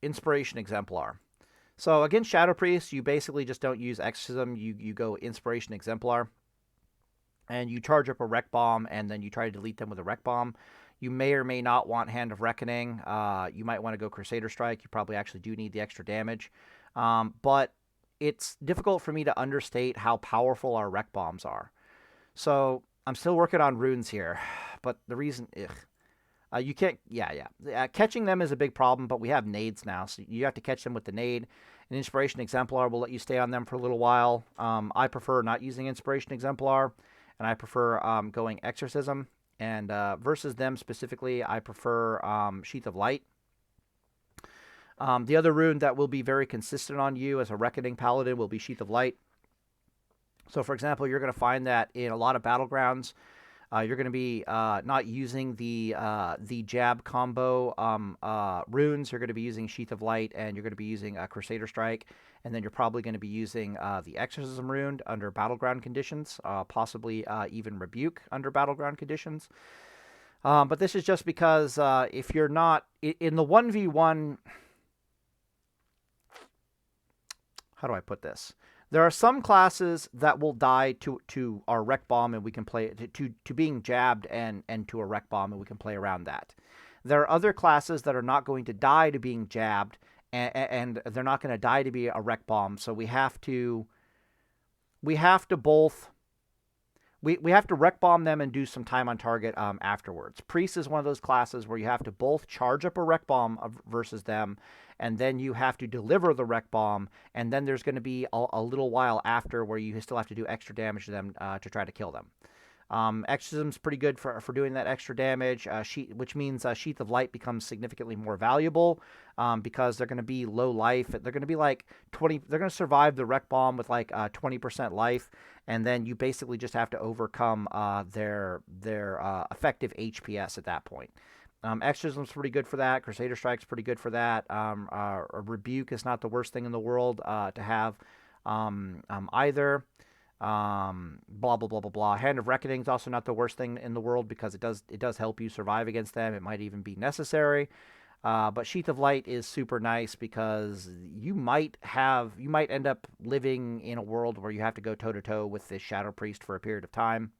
Inspiration Exemplar. So against Shadow Priest, you basically just don't use Exorcism. You go Inspiration Exemplar. And you charge up a Wreck Bomb, and then you try to delete them with a Wreck Bomb. You may or may not want Hand of Reckoning. You might want to go Crusader Strike. You probably actually do need the extra damage. But it's difficult for me to understate how powerful our Wreck Bombs are. So I'm still working on runes here. But the reason... you can't... Yeah. Catching them is a big problem, but we have nades now. So you have to catch them with the nade. An Inspiration Exemplar will let you stay on them for a little while. I prefer not using Inspiration Exemplar. And I prefer going Exorcism. And versus them specifically, I prefer Sheath of Light. The other rune that will be very consistent on you as a Reckoning Paladin will be Sheath of Light. So, for example, you're going to find that in a lot of battlegrounds, you're going to be not using the jab combo runes. You're going to be using Sheath of Light, and you're going to be using Crusader Strike. And then you're probably going to be using the Exorcism rune under battleground conditions, possibly even Rebuke under battleground conditions. But this is just because if you're not... In the 1v1... How do I put this? There are some classes that will die to our Wreck Bomb, and we can play to being jabbed and to a Wreck Bomb, and we can play around that. There are other classes that are not going to die to being jabbed, and they're not going to die to be a Wreck Bomb. So we have to both. We have to Wreck Bomb them and do some time on target afterwards. Priest is one of those classes where you have to both charge up a Wreck Bomb versus them, and then you have to deliver the Wreck Bomb, and then there's going to be a little while after where you still have to do extra damage to them to try to kill them. Exorcism's pretty good for doing that extra damage, which means Sheath of Light becomes significantly more valuable because they're going to be low life. They're going to be like 20. They're going to survive the Wreck Bomb with like 20% life, and then you basically just have to overcome their effective HPS at that point. Exorcism's pretty good for that. Crusader Strike's pretty good for that. A Rebuke is not the worst thing in the world to have either. Blah blah blah blah blah. Hand of Reckoning is also not the worst thing in the world because it does help you survive against them. It might even be necessary. But Sheath of Light is super nice because you might end up living in a world where you have to go toe to toe with this Shadow Priest for a period of time.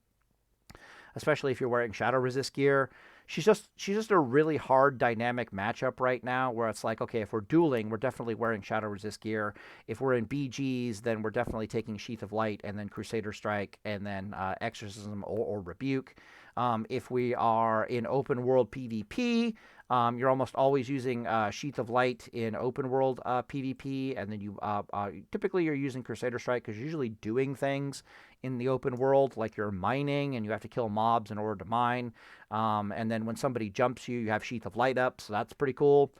Especially if you're wearing Shadow Resist gear. she's just a really hard dynamic matchup right now, where it's like, okay, if we're dueling, we're definitely wearing Shadow Resist gear. If we're in BGs, then we're definitely taking Sheath of Light and then Crusader Strike and then Exorcism or Rebuke. If we are in open world PvP, you're almost always using Sheath of Light in open world PvP, and then you typically you're using Crusader Strike because you're usually doing things in the open world, like you're mining and you have to kill mobs in order to mine. And then when somebody jumps you, you have Sheath of Light up, so that's pretty cool.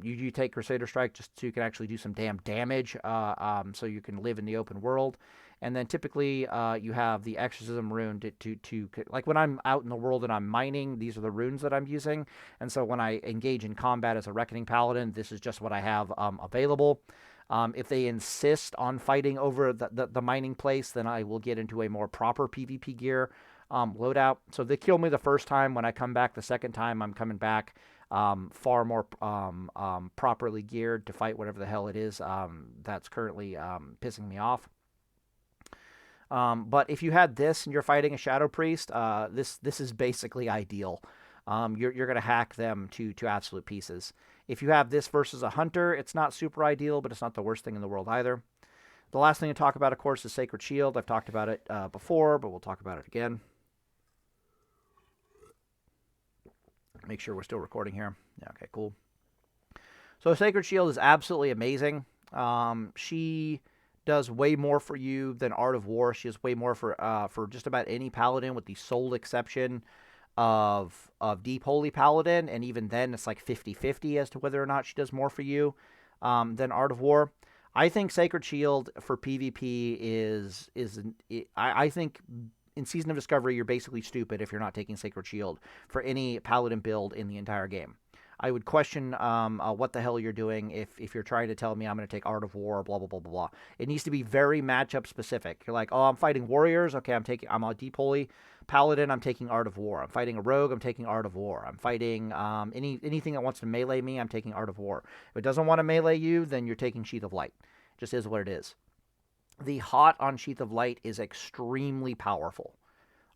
You take Crusader Strike just so you can actually do some damn damage, so you can live in the open world. And then typically you have the Exorcism rune to like when I'm out in the world and I'm mining, these are the runes that I'm using. And so when I engage in combat as a Reckoning Paladin, this is just what I have available. If they insist on fighting over the mining place, then I will get into a more proper PvP gear loadout. So they kill me the first time. When I come back the second time, I'm coming back far more properly geared to fight whatever the hell it is that's currently pissing me off. But if you had this and you're fighting a Shadow Priest, this is basically ideal. You're going to hack them to absolute pieces. If you have this versus a Hunter, it's not super ideal, but it's not the worst thing in the world either. The last thing to talk about, of course, is Sacred Shield. I've talked about it before, but we'll talk about it again. Make sure we're still recording here. Yeah, okay, cool. So Sacred Shield is absolutely amazing. She does way more for you than Art of War. She does way more for just about any Paladin, with the sole exception of Deep Holy Paladin, and even then it's like 50-50 as to whether or not she does more for you than Art of War. I think Sacred Shield for PvP I think in Season of Discovery you're basically stupid if you're not taking Sacred Shield for any Paladin build in the entire game. I would question what the hell you're doing if you're trying to tell me I'm going to take Art of War, blah, blah, blah, blah, blah. It needs to be very matchup specific. You're like, oh, I'm fighting warriors. Okay, I'm a Deep Holy Paladin. I'm taking Art of War. I'm fighting a rogue. I'm taking Art of War. I'm fighting anything that wants to melee me. I'm taking Art of War. If it doesn't want to melee you, then you're taking Sheath of Light. It just is what it is. The hot on Sheath of Light is extremely powerful.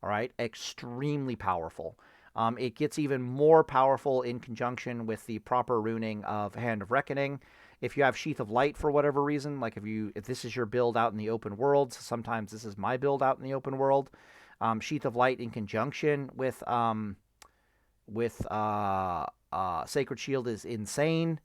All right, extremely powerful. It gets even more powerful in conjunction with the proper runing of Hand of Reckoning. If you have Sheath of Light for whatever reason, like if this is your build out in the open world, sometimes this is my build out in the open world. Sheath of Light in conjunction with Sacred Shield is insane.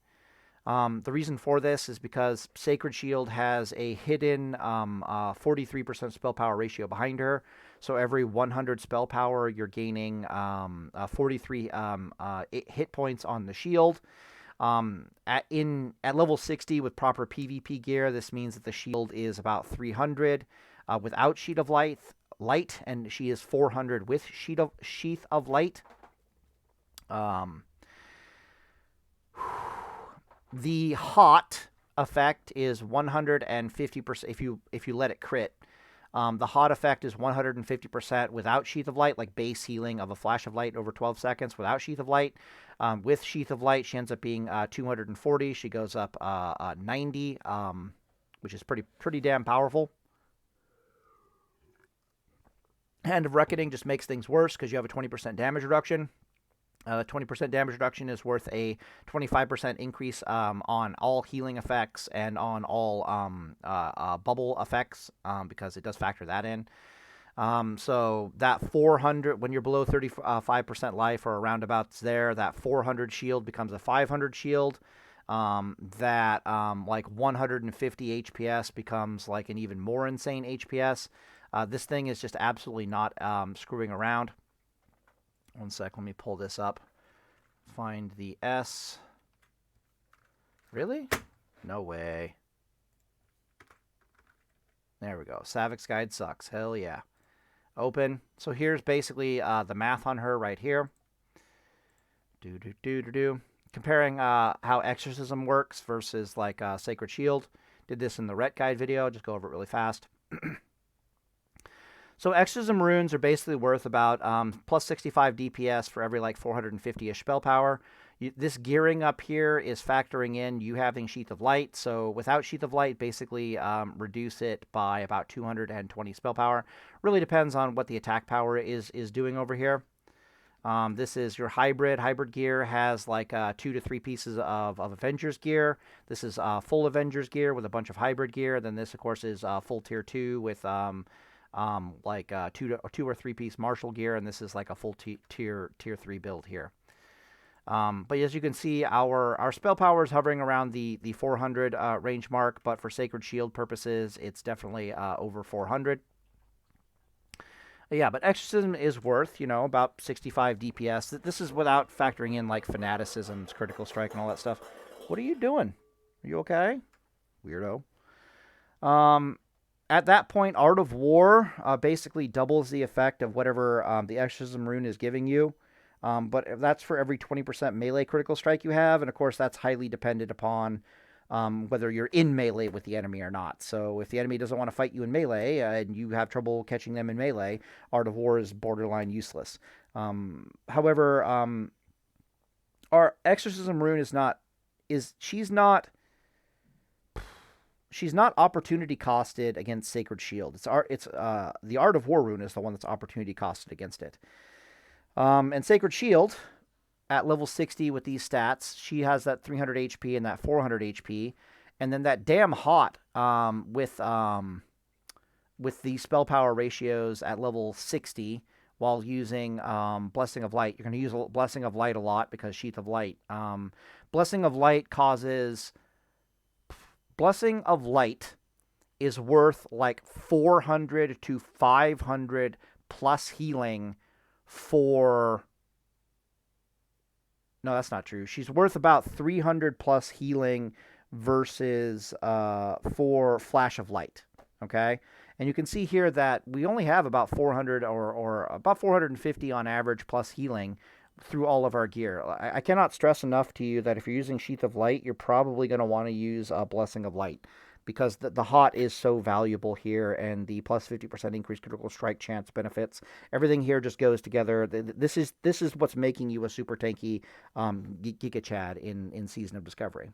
The reason for this is because Sacred Shield has a hidden 43% spell power ratio behind her. So every 100 spell power, you're gaining 43 hit points on the shield. At level 60 with proper PvP gear, this means that the shield is about 300 without Sheath of Light, and she is 400 with Sheath of Light. The hot effect is 150% if you let it crit. The hot effect is 150% without Sheath of Light, like base healing of a flash of light over 12 seconds without Sheath of Light. With Sheath of Light, she ends up being 240. She goes up 90, which is pretty damn powerful. Hand of Reckoning just makes things worse because you have a 20% damage reduction. 20% damage reduction is worth a 25% increase on all healing effects and on all bubble effects because it does factor that in. So that 400, when you're below 35% life or roundabouts there, that 400 shield becomes a 500 shield. That like 150 HPS becomes like an even more insane HPS. This thing is just absolutely not screwing around. One sec, let me pull this up. Find the S. Really? No way. There we go. Savik's Guide sucks. Hell yeah. Open. So here's basically the math on her right here. Comparing how Exorcism works versus like Sacred Shield. Did this in the Ret Guide video. Just go over it really fast. So Exorcism runes are basically worth about plus 65 DPS for every like 450-ish spell power. This gearing up here is factoring in you having Sheath of Light. So without Sheath of Light, basically reduce it by about 220 spell power. Really depends on what the attack power is doing over here. This is your hybrid. Hybrid gear has like 2 to 3 pieces of Avengers gear. This is full Avengers gear with a bunch of hybrid gear. Then this, of course, is full tier 2 with like 2 or 3 piece martial gear, and this is like a full tier 3 build here. But as you can see, our spell power is hovering around the 400 range mark, but for Sacred Shield purposes, it's definitely over 400. Yeah, but Exorcism is worth, about 65 DPS. This is without factoring in, like, Fanaticism's Critical Strike and all that stuff. What are you doing? Are you okay? Weirdo. At that point, Art of War basically doubles the effect of whatever the Exorcism rune is giving you. But that's for every 20% melee critical strike you have, and of course that's highly dependent upon whether you're in melee with the enemy or not. So if the enemy doesn't want to fight you in melee and you have trouble catching them in melee, Art of War is borderline useless. However, our Exorcism rune she's not opportunity costed against Sacred Shield. The Art of War rune is the one that's opportunity costed against it. And Sacred Shield, at level 60 with these stats, she has that 300 HP and that 400 HP. And then that damn hot with the spell power ratios at level 60 while using Blessing of Light. You're going to use Blessing of Light a lot because Sheath of Light. Blessing of Light is worth like 400 to 500 plus healing for... No, that's not true. She's worth about 300 plus healing versus for Flash of Light. Okay? And you can see here that we only have about 400 or about 450 on average plus healing through all of our gear. I cannot stress enough to you that if you're using Sheath of Light, you're probably going to want to use Blessing of Light, because the hot is so valuable here, and the plus 50% increased critical strike chance benefits. Everything here just goes together. This is what's making you a super tanky Giga Chad in Season of Discovery.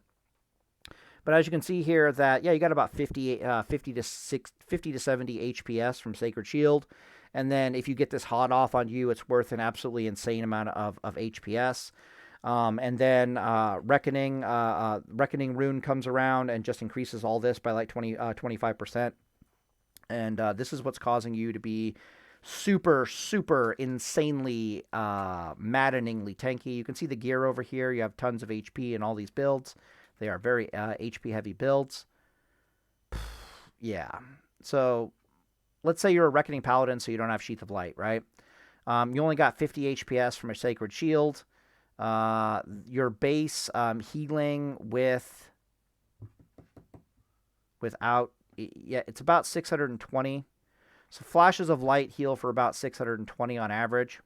But as you can see here, that you got about 50 to 70 HPS from Sacred Shield, and then if you get this hot off on you, it's worth an absolutely insane amount of HPS. And then Reckoning Rune comes around and just increases all this by like 25%. And this is what's causing you to be super, super insanely, maddeningly tanky. You can see the gear over here. You have tons of HP in all these builds. They are very HP-heavy builds. Yeah. So let's say you're a Reckoning Paladin, so you don't have Sheath of Light, right? You only got 50 HPS from a Sacred Shield. Your base healing without, it's about 620. So Flashes of Light heal for about 620 on average.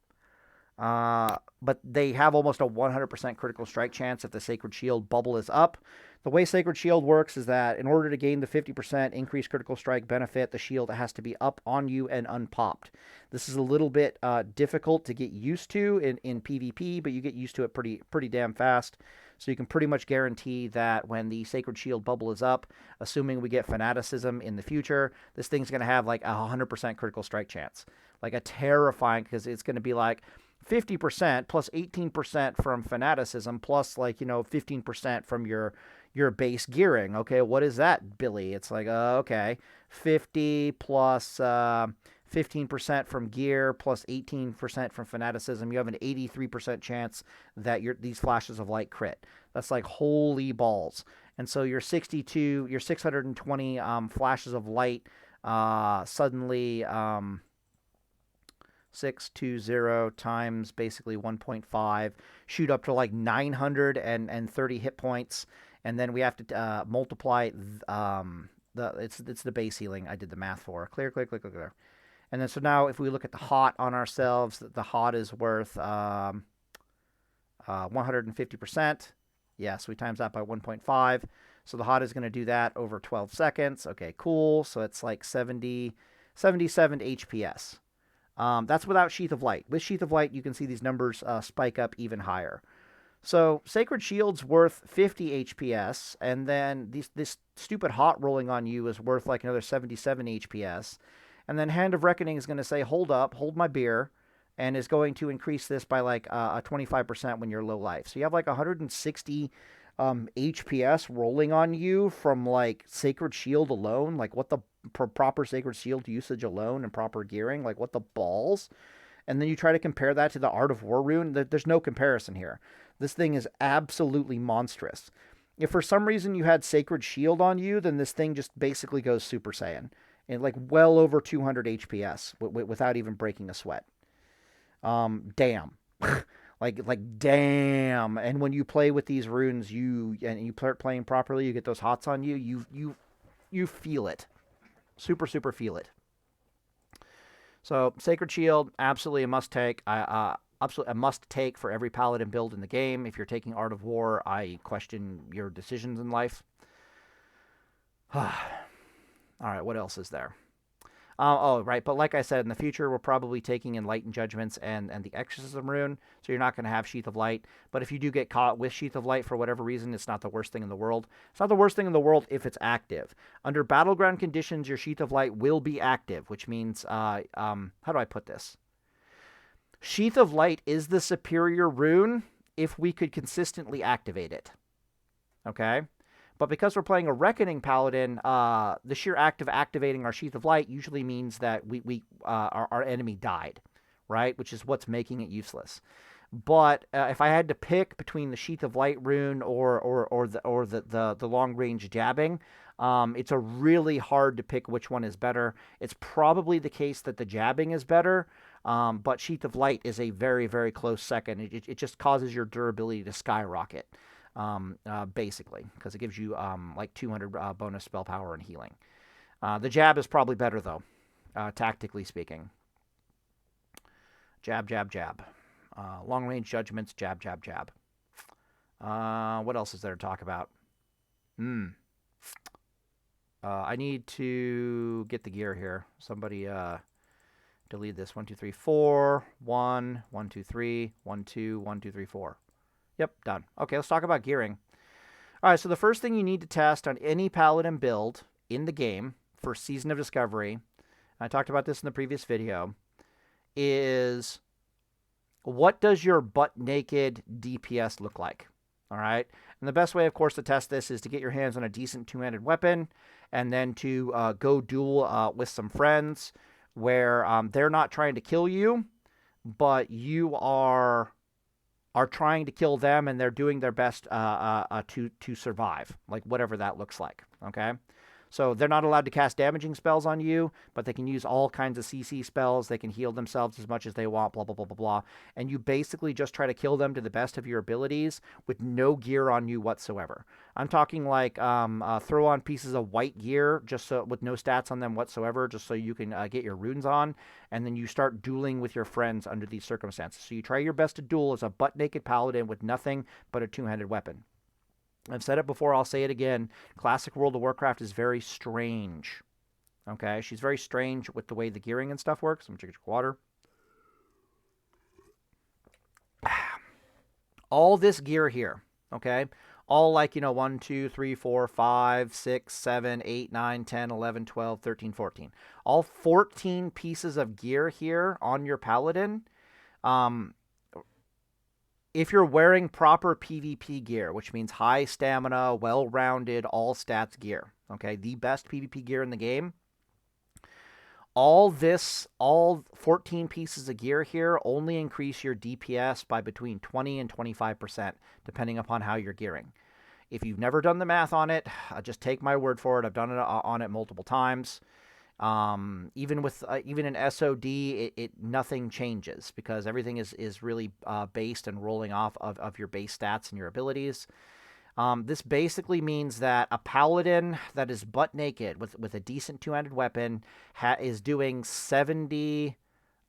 But they have almost a 100% critical strike chance if the Sacred Shield bubble is up. The way Sacred Shield works is that in order to gain the 50% increased critical strike benefit, the shield has to be up on you and unpopped. This is a little bit difficult to get used to in PvP, but you get used to it pretty damn fast. So you can pretty much guarantee that when the Sacred Shield bubble is up, assuming we get Fanaticism in the future, this thing's going to have like a 100% critical strike chance. Like a terrifying, because it's going to be like 50% plus 18% from Fanaticism plus 15% from your base gearing. Okay, what is that, Billy? It's like, okay, 50 plus 15% from gear plus 18% from Fanaticism. You have an 83% chance that these Flashes of Light crit. That's like holy balls. And so your 620 Flashes of Light suddenly 620 times basically 1.5 shoot up to like 930 hit points. And then we have to multiply it's the base healing I did the math for. Clear. And then so now if we look at the hot on ourselves, the hot is worth 150%. Yes, we times that by 1.5. So the hot is going to do that over 12 seconds. Okay, cool. So it's like 77 HPS. That's without Sheath of Light. With Sheath of Light, you can see these numbers spike up even higher. So Sacred Shield's worth 50 HPS, and then this stupid hot rolling on you is worth like another 77 HPS. And then Hand of Reckoning is going to say, hold up, hold my beer, and is going to increase this by like 25% when you're low life. So you have like 160 HPS rolling on you from like Sacred Shield alone. Like what the proper Sacred Shield usage alone and proper gearing, like what the balls. And then you try to compare that to the Art of War rune. There's no comparison here. This thing is absolutely monstrous. If for some reason you had Sacred Shield on you, then this thing just basically goes Super Saiyan. And like well over 200 HPS without even breaking a sweat. Damn. like damn. And when you play with these runes, you start playing properly, you get those hots on you, you feel it. Super feel it. So Sacred Shield, absolutely a must take. Absolutely a must take for every Paladin build in the game. If you're taking Art of War, I question your decisions in life. All right, what else is there? Oh, right, but like I said, in the future, we're probably taking Enlightened Judgments and the Exorcism rune, so you're not going to have Sheath of Light. But if you do get caught with Sheath of Light for whatever reason, it's not the worst thing in the world. It's not the worst thing in the world if it's active. Under Battleground conditions, your Sheath of Light will be active, which means, how do I put this? Sheath of Light is the superior rune if we could consistently activate it. Okay? But because we're playing a Reckoning Paladin, the sheer act of activating our Sheath of Light usually means that our enemy died, right? Which is what's making it useless. But if I had to pick between the Sheath of Light rune or the long range jabbing, it's a really hard to pick which one is better. It's probably the case that the jabbing is better, but Sheath of Light is a very, very close second. It just causes your durability to skyrocket. Basically, because it gives you like 200 bonus spell power and healing. The jab is probably better, though, tactically speaking. Jab. Long-range judgments, jab. What else is there to talk about? I need to get the gear here. Somebody delete this. 1, 2, 3, 4. 1, 1, 2, 3. 1, 2, 1, 2, 3, 4. Yep, done. Okay, let's talk about gearing. All right, so the first thing you need to test on any Paladin build in the game for Season of Discovery, I talked about this in the previous video, is what does your butt-naked DPS look like? All right? And the best way, of course, to test this is to get your hands on a decent two-handed weapon and then to go duel with some friends where they're not trying to kill you, but you are trying to kill them, and they're doing their best to survive, like whatever that looks like, okay? So they're not allowed to cast damaging spells on you, but they can use all kinds of CC spells. They can heal themselves as much as they want, blah, blah, blah, blah, blah. And you basically just try to kill them to the best of your abilities with no gear on you whatsoever. I'm talking like throw on pieces of white gear just so with no stats on them whatsoever, just so you can get your runes on, and then you start dueling with your friends under these circumstances. So you try your best to duel as a butt-naked paladin with nothing but a two-handed weapon. I've said it before, I'll say it again. Classic World of Warcraft is very strange. Okay? She's very strange with the way the gearing and stuff works. I'm going to drink water. All this gear here, okay? All like, 1, 2, 3, 4, 5, 6, 7, 8, 9, 10, 11, 12, 13, 14. All 14 pieces of gear here on your paladin, if you're wearing proper PvP gear, which means high stamina, well-rounded, all-stats gear, okay, the best PvP gear in the game, all 14 pieces of gear here only increase your DPS by between 20 and 25%, depending upon how you're gearing. If you've never done the math on it, just take my word for it. I've done it on it multiple times. Even in SOD, nothing changes because everything is really based and rolling off of your base stats and your abilities. This basically means that a paladin that is butt naked with a decent two-handed weapon is doing 70.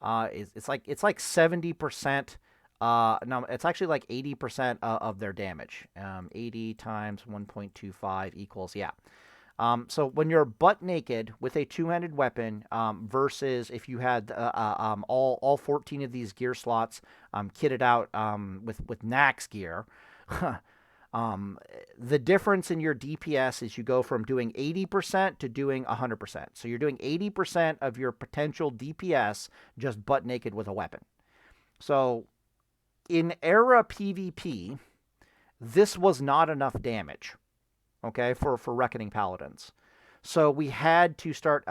It's like 70%. No, it's actually like 80% of their damage. 80 times 1.25 equals, yeah. So when you're butt naked with a two-handed weapon versus if you had all 14 of these gear slots kitted out with Nax gear, the difference in your DPS is you go from doing 80% to doing 100%. So you're doing 80% of your potential DPS just butt naked with a weapon. So in era PvP, this was not enough damage, okay, for Reckoning Paladins. So we had to start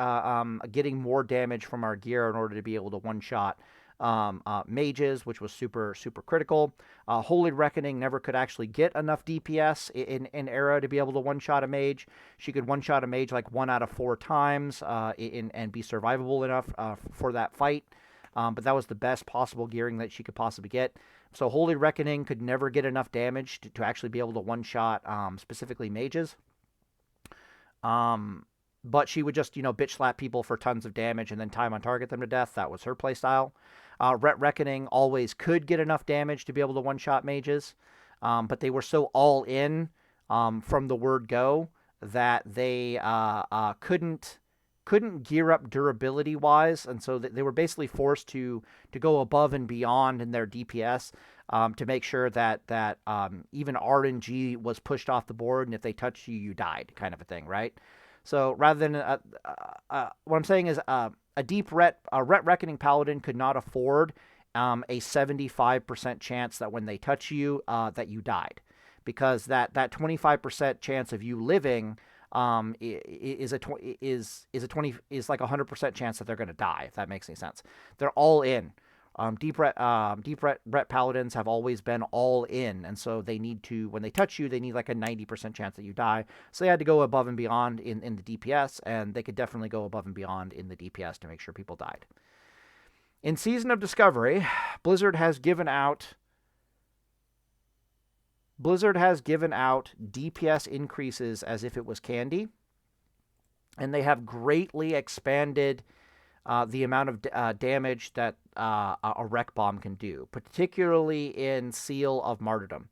getting more damage from our gear in order to be able to one-shot mages, which was super, super critical. Holy Reckoning never could actually get enough DPS in Era to be able to one-shot a mage. She could one-shot a mage like 1 out of 4 times and be survivable enough for that fight. But that was the best possible gearing that she could possibly get. So Holy Reckoning could never get enough damage to actually be able to one-shot specifically mages. But she would just, bitch slap people for tons of damage and then time on target them to death. That was her playstyle. Reckoning always could get enough damage to be able to one-shot mages, but they were so all in from the word go that they couldn't gear up durability wise, and so they were basically forced to go above and beyond in their DPS to make sure that even RNG was pushed off the board, and if they touched you, you died, kind of a thing, right? So rather than what I'm saying is a Ret Reckoning Paladin could not afford a 75% chance that when they touch you that you died, because that 25% chance of you living is like 100% chance that they're going to die, if that makes any sense. They're all in. Deep Ret Paladins have always been all in, and so they need to, when they touch you, they need like a 90% chance that you die. So they had to go above and beyond in the DPS, and they could definitely go above and beyond in the DPS to make sure people died. In Season of Discovery, Blizzard has given out DPS increases as if it was candy, and they have greatly expanded the amount of damage that a wreck bomb can do, particularly in Seal of Martyrdom.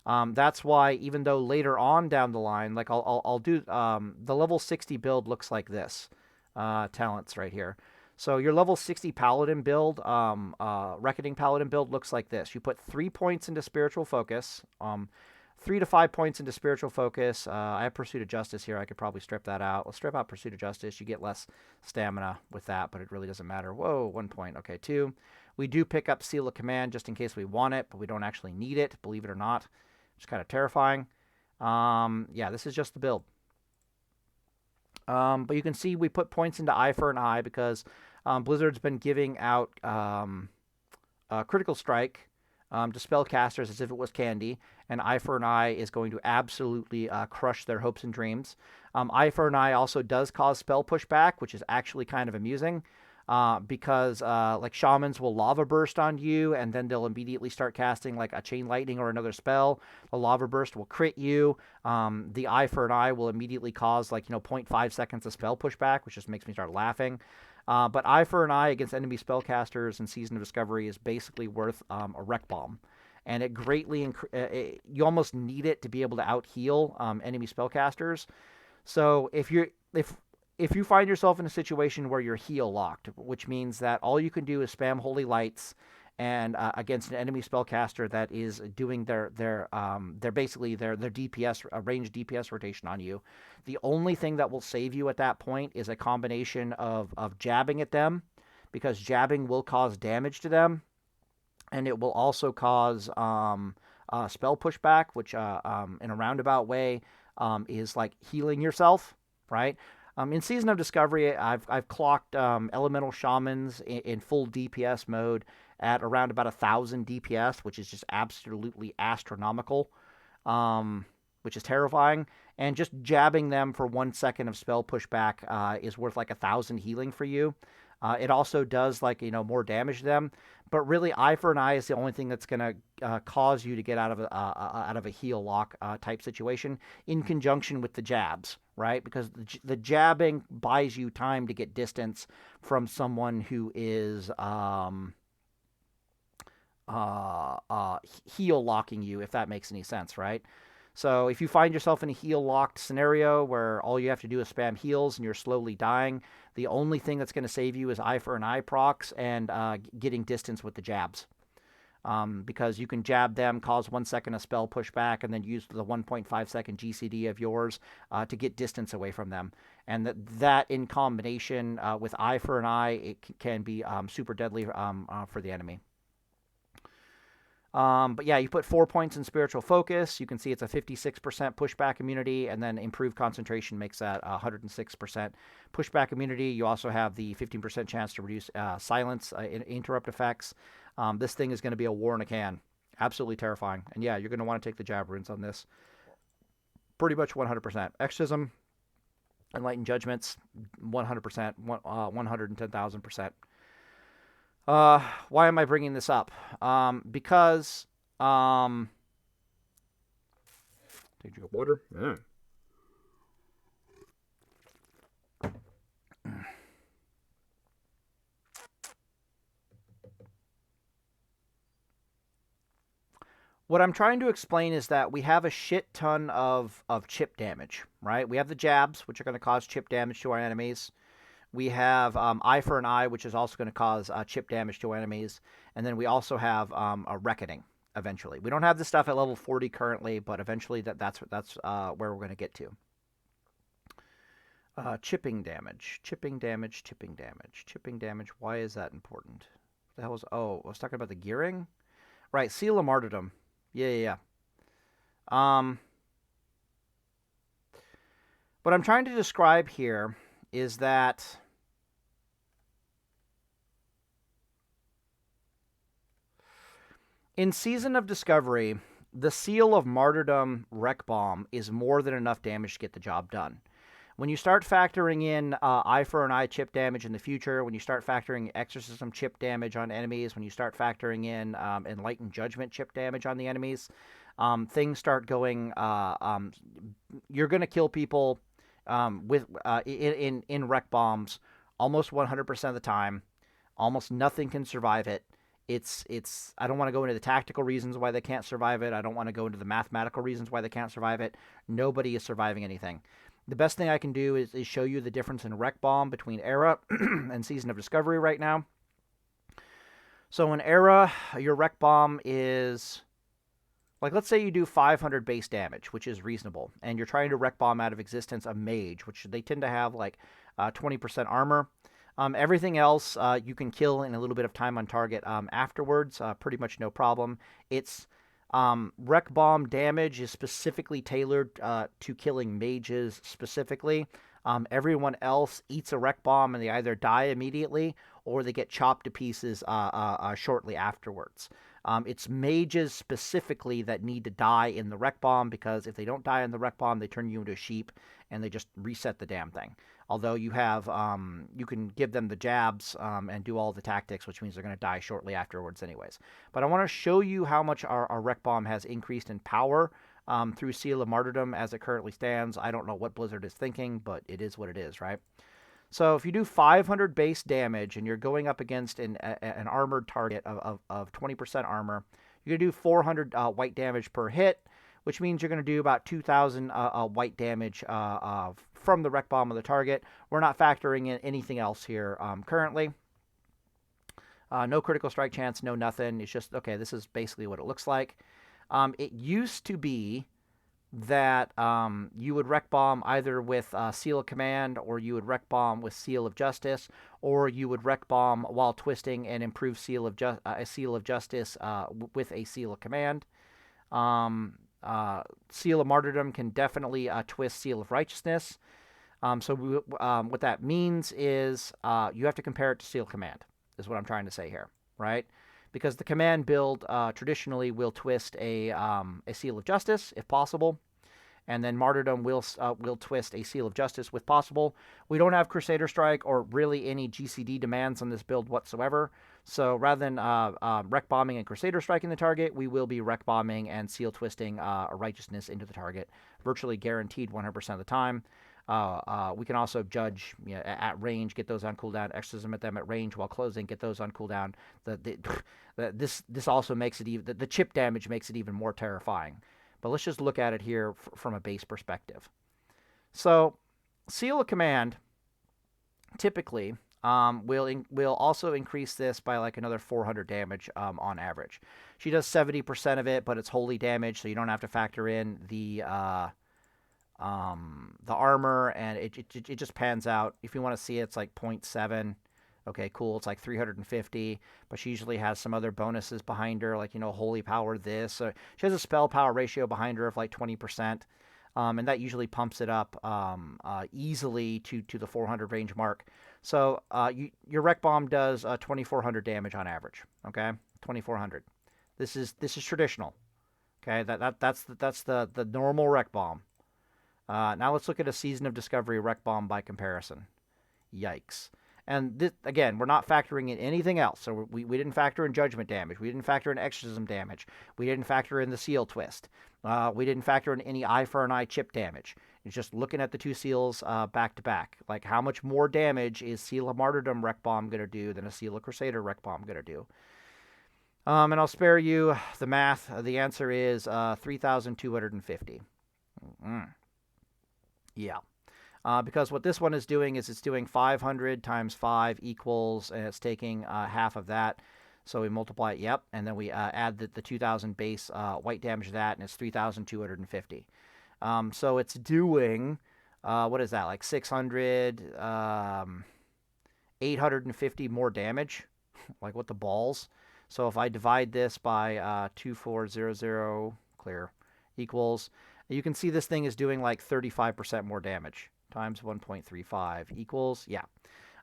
That's why, even though later on down the line, like I'll do the level 60 build looks like this. Talents right here. So your level 60 Paladin build, Reckoning Paladin build looks like this. You put 3 points into Spiritual Focus, 3 to 5 points into Spiritual Focus. I have Pursuit of Justice here. I could probably strip that out. Let's strip out Pursuit of Justice. You get less stamina with that, but it really doesn't matter. Whoa, 1 point. Okay, 2. We do pick up Seal of Command just in case we want it, but we don't actually need it, believe it or not. It's kind of terrifying. Yeah, this is just the build. But you can see we put points into Eye for an Eye because Blizzard's been giving out Critical Strike to spellcasters as if it was candy, and Eye for an Eye is going to absolutely crush their hopes and dreams. Eye for an Eye also does cause spell pushback, which is actually kind of amusing because like shamans will lava burst on you, and then they'll immediately start casting like a chain lightning or another spell. The lava burst will crit you. The Eye for an Eye will immediately cause like 0.5 seconds of spell pushback, which just makes me start laughing. But Eye for an Eye against enemy spellcasters in Season of Discovery is basically worth a wreck bomb. And it greatly you almost need it to be able to out heal enemy spellcasters. So if you find yourself in a situation where you're heal locked, which means that all you can do is spam Holy Lights and against an enemy spellcaster that is doing their DPS ranged DPS rotation on you, the only thing that will save you at that point is a combination of jabbing at them, because jabbing will cause damage to them, and it will also cause spell pushback, which in a roundabout way is like healing yourself, right? In Season of Discovery, I've clocked elemental shamans in full DPS mode at around about 1,000 DPS, which is just absolutely astronomical, which is terrifying. And just jabbing them for 1 second of spell pushback is worth like 1,000 healing for you. It also does like more damage to them, but really Eye for an Eye is the only thing that's going to cause you to get out of a heal lock type situation in conjunction with the jabs, right? Because the jabbing buys you time to get distance from someone who is heal locking you, if that makes any sense, right? So if you find yourself in a heal-locked scenario where all you have to do is spam heals and you're slowly dying, the only thing that's going to save you is Eye for an Eye procs and getting distance with the jabs. Because you can jab them, cause 1 second of spell pushback, and then use the 1.5 second GCD of yours to get distance away from them. And that in combination with Eye for an Eye, it can be super deadly for the enemy. But yeah, you put 4 points in spiritual focus. You can see it's a 56% pushback immunity, and then improved concentration makes that 106% pushback immunity. You also have the 15% chance to reduce silence interrupt effects. This thing is going to be a war in a can. Absolutely terrifying. And yeah, you're going to want to take the jab runes on this. Pretty much 100%. Exorcism, Enlightened Judgments, 100%, 110,000%. Why am I bringing this up? Because, take a drink of water. Yeah. What I'm trying to explain is that we have a shit ton of chip damage, right? We have the jabs, which are going to cause chip damage to our enemies. We have Eye for an Eye, which is also going to cause chip damage to enemies. And then we also have a Reckoning, eventually. We don't have this stuff at level 40 currently, but eventually that's where we're going to get to. Chipping damage. Chipping damage, chipping damage, chipping damage. Why is that important? What the hell was... Oh, I was talking about the gearing? Right, Seal of Martyrdom. Yeah. What I'm trying to describe here is that in Season of Discovery, the Seal of Martyrdom Wreck Bomb is more than enough damage to get the job done. When you start factoring in Eye for an Eye chip damage in the future, when you start factoring Exorcism chip damage on enemies, when you start factoring in Enlightened Judgment chip damage on the enemies, things start going... you're going to kill people with in wreck bombs almost 100% of the time. Almost nothing can survive it. It's I don't want to go into the tactical reasons why they can't survive it. I don't want to go into the mathematical reasons why they can't survive it. Nobody is surviving anything. The best thing I can do is show you the difference in Wreck Bomb between Era and Season of Discovery right now. So in Era, your Wreck Bomb is... Like, let's say you do 500 base damage, which is reasonable, and you're trying to Wreck Bomb out of existence a mage, which they tend to have, like, 20% armor. Everything else you can kill in a little bit of time on target afterwards, pretty much no problem. It's... Wreck Bomb damage is specifically tailored to killing mages specifically. Everyone else eats a Wreck Bomb and they either die immediately or they get chopped to pieces shortly afterwards. It's mages specifically that need to die in the Wreck Bomb, because if they don't die in the Wreck Bomb, they turn you into a sheep and they just reset the damn thing. Although you have, you can give them the jabs and do all the tactics, which means they're going to die shortly afterwards anyways. But I want to show you how much our Wreck Bomb has increased in power through Seal of Martyrdom as it currently stands. I don't know what Blizzard is thinking, but it is what it is, right? So if you do 500 base damage and you're going up against an armored target of 20% armor, you're going to do 400 white damage per hit, which means you're going to do about 2,000 white damage from the Wreck Bomb of the target. We're not factoring in anything else here currently. No critical strike chance, no nothing. It's just, okay, this is basically what it looks like. It used to be that you would Wreck Bomb either with Seal of Command, or you would Wreck Bomb with Seal of Justice, or you would Wreck Bomb while twisting and improve Seal of Justice with a Seal of Command. Seal of Martyrdom can definitely twist Seal of Righteousness. What that means is you have to compare it to Seal of Command, is what I'm trying to say here, right? Because the command build traditionally will twist a Seal of Justice, if possible, and then Martyrdom will twist a Seal of Justice, with possible. We don't have Crusader Strike or really any GCD demands on this build whatsoever, so rather than Wreck Bombing and Crusader Striking the target, we will be Wreck Bombing and Seal Twisting a Righteousness into the target, virtually guaranteed 100% of the time. We can also judge at range, get those on cooldown, exorcism at them at range while closing, get those on cooldown. This also makes it even, the chip damage makes it even more terrifying. But let's just look at it here from a base perspective. So, Seal of Command typically will also increase this by like another 400 damage on average. She does 70% of it, but it's holy damage, so you don't have to factor in the armor, and it just pans out. If you want to see it, it's like 0.7 Okay, cool. It's like 350, but she usually has some other bonuses behind her, like, holy power this. She has a spell power ratio behind her of like 20%, and that usually pumps it up easily to the 400 range mark. So your Rec Bomb does 2,400 damage on average. Okay, 2,400. This is traditional. Okay, that's the normal Rec Bomb. Now let's look at a Season of Discovery Rec Bomb by comparison. Yikes. And this, again, we're not factoring in anything else. So we didn't factor in judgment damage. We didn't factor in exorcism damage. We didn't factor in the seal twist. We didn't factor in any eye for an eye chip damage. It's just looking at the two seals back to back. Like, how much more damage is Seal of Martyrdom Rec Bomb going to do than a Seal of Crusader Rec Bomb going to do? And I'll spare you the math. The answer is 3,250. Yeah. Because what this one is doing is it's doing 500 times 5 equals, and it's taking half of that. So we multiply it, yep, and then we add the 2,000 base white damage to that, and it's 3,250. So it's doing, what is that, like 600, 850 more damage? Like, what the balls? So if I divide this by 2400, clear, equals, you can see this thing is doing like 35% more damage. Times 1.35 equals, yeah.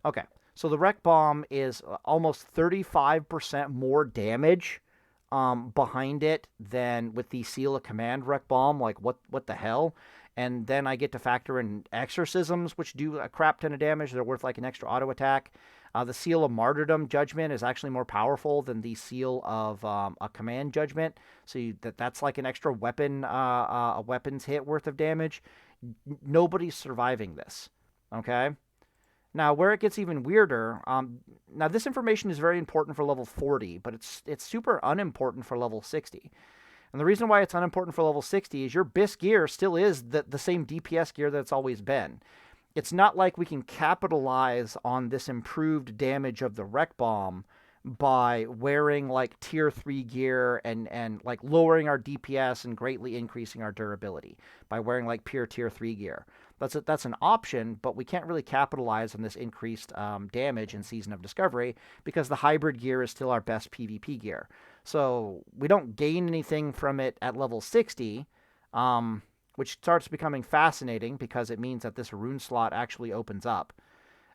Okay, so the Rec Bomb is almost 35% more damage behind it than with the Seal of Command Rec Bomb. Like, what the hell? And then I get to factor in exorcisms, which do a crap ton of damage. They're worth like an extra auto attack. The Seal of Martyrdom Judgment is actually more powerful than the Seal of a Command Judgment. So that's like an extra weapon, a weapons hit worth of damage. Nobody's surviving this, okay? Now, where it gets even weirder, now this information is very important for level 40, but it's super unimportant for level 60. And the reason why it's unimportant for level 60 is your BIS gear still is the same DPS gear that it's always been. It's not like we can capitalize on this improved damage of the Rec Bomb by wearing like tier 3 gear and like lowering our DPS and greatly increasing our durability by wearing like pure tier 3 gear. That's an option, but we can't really capitalize on this increased damage in Season of Discovery because the hybrid gear is still our best PvP gear. So we don't gain anything from it at level 60, which starts becoming fascinating because it means that this rune slot actually opens up.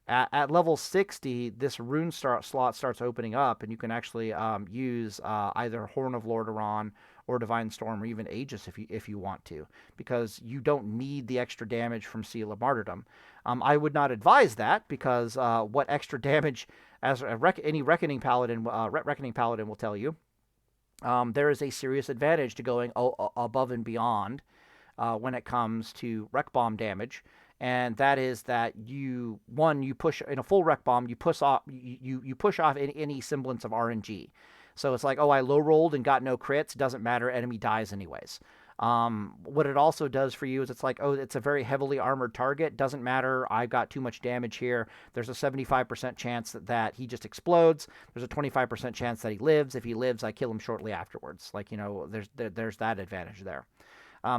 At level 60, this rune slot starts opening up, and you can actually use either Horn of Lordaeron or Divine Storm or even Aegis if you want to, because you don't need the extra damage from Seal of Martyrdom. I would not advise that because what extra damage, as any Reckoning Paladin will tell you, there is a serious advantage to going above and beyond when it comes to Rec Bomb damage. And that is that you push in a full Rec Bomb, you push off any semblance of RNG. So it's like, oh, I low rolled and got no crits. Doesn't matter. Enemy dies anyways. What it also does for you is it's like, oh, it's a very heavily armored target. Doesn't matter. I've got too much damage here. There's a 75% chance that he just explodes. There's a 25% chance that he lives. If he lives, I kill him shortly afterwards. Like, there's that advantage there.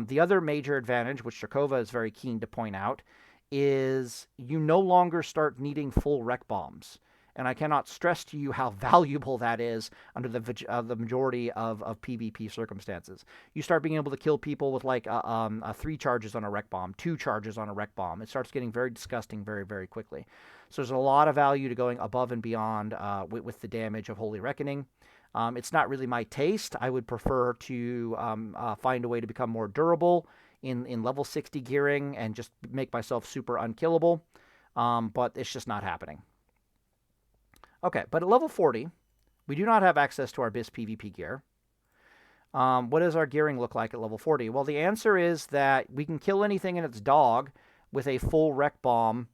The other major advantage, which Strakova is very keen to point out, is you no longer start needing full Rec Bombs. And I cannot stress to you how valuable that is under the majority of PvP circumstances. You start being able to kill people with like 3 charges on a Rec Bomb, 2 charges on a Rec Bomb. It starts getting very disgusting very, very quickly. So there's a lot of value to going above and beyond with the damage of Holy Reckoning. It's not really my taste. I would prefer to find a way to become more durable in level 60 gearing and just make myself super unkillable. But it's just not happening. Okay, but at level 40, we do not have access to our BIS PvP gear. What does our gearing look like at level 40? Well, the answer is that we can kill anything in its dog with a full Rec Bomb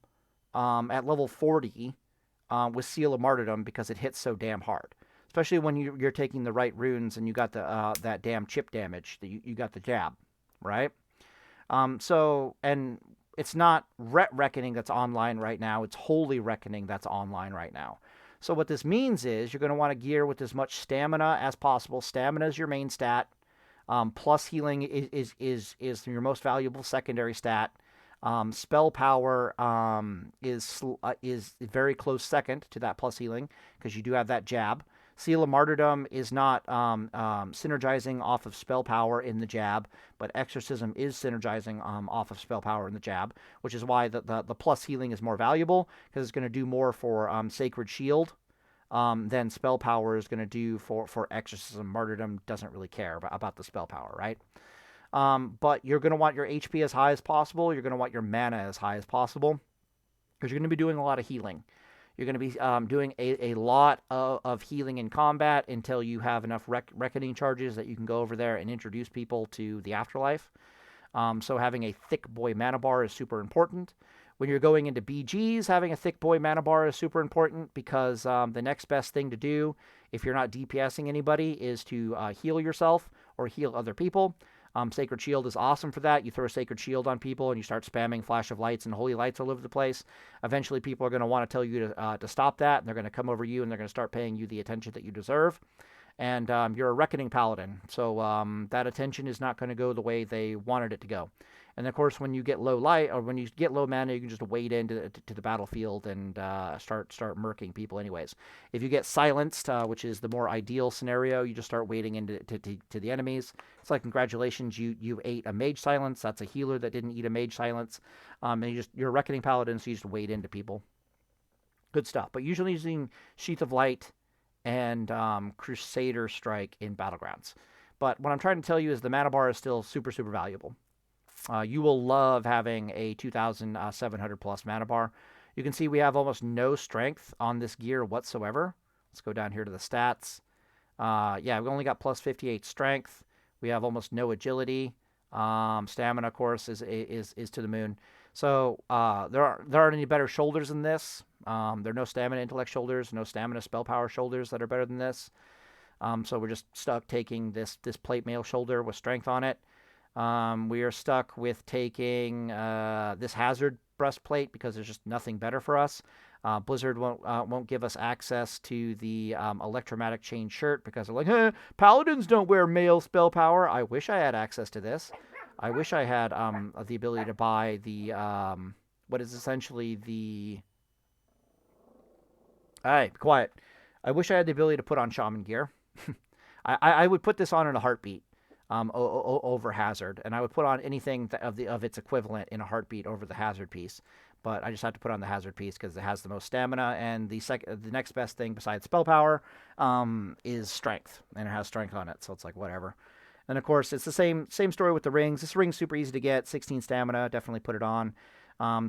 at level 40 with Seal of Martyrdom because it hits so damn hard. Especially when you're taking the right runes and you got the that damn chip damage. You got the jab, right? And it's not Reckoning that's online right now. It's Holy Reckoning that's online right now. So what this means is you're going to want to gear with as much stamina as possible. Stamina is your main stat. Plus healing is your most valuable secondary stat. Spell power is very close second to that plus healing because you do have that jab. Seal of Martyrdom is not synergizing off of spell power in the jab, but Exorcism is synergizing off of spell power in the jab, which is why the plus healing is more valuable because it's going to do more for Sacred Shield than spell power is going to do for Exorcism. Martyrdom doesn't really care about the spell power, right? But you're going to want your HP as high as possible. You're going to want your mana as high as possible because you're going to be doing a lot of healing. You're going to be doing a lot of healing in combat until you have enough reckoning charges that you can go over there and introduce people to the afterlife. So having a thick boy mana bar is super important. When you're going into BGs, having a thick boy mana bar is super important because the next best thing to do if you're not DPSing anybody is to heal yourself or heal other people. Sacred Shield is awesome for that. You throw a Sacred Shield on people and you start spamming Flash of Lights and Holy Lights all over the place. Eventually, people are going to want to tell you to stop that, and they're going to come over you and they're going to start paying you the attention that you deserve. And you're a Reckoning Paladin, so that attention is not going to go the way they wanted it to go. And of course, when you get low light or when you get low mana, you can just wade into the battlefield and start murking people anyways. If you get silenced, which is the more ideal scenario, you just start wading into to the enemies. It's like, congratulations, you ate a mage silence. That's a healer that didn't eat a mage silence. And you're a Reckoning Paladin, so you just wade into people. Good stuff. But usually using Sheath of Light and Crusader Strike in Battlegrounds. But what I'm trying to tell you is the mana bar is still super, super valuable. You will love having a 2,700 plus mana bar. You can see we have almost no strength on this gear whatsoever. Let's go down here to the stats. Yeah, we only got plus 58 strength. We have almost no agility. Stamina, of course, is to the moon. So there aren't any better shoulders than this. There are no stamina intellect shoulders, no stamina spell power shoulders that are better than this. So we're just stuck taking this plate mail shoulder with strength on it. We are stuck with taking this hazard breastplate because there's just nothing better for us. Blizzard won't give us access to the electromatic chain shirt because they're like, Paladins don't wear mail spell power. I wish I had access to this. I wish I had the ability to buy the what is essentially the. Hey, be quiet. I wish I had the ability to put on shaman gear. I would put this on in a heartbeat. Over hazard, and I would put on anything of its equivalent in a heartbeat over the hazard piece. But I just have to put on the hazard piece because it has the most stamina, and the next best thing besides spell power is strength, and it has strength on it, so it's like whatever. And of course, it's the same story with the rings. This ring's super easy to get, 16 stamina. Definitely put it on.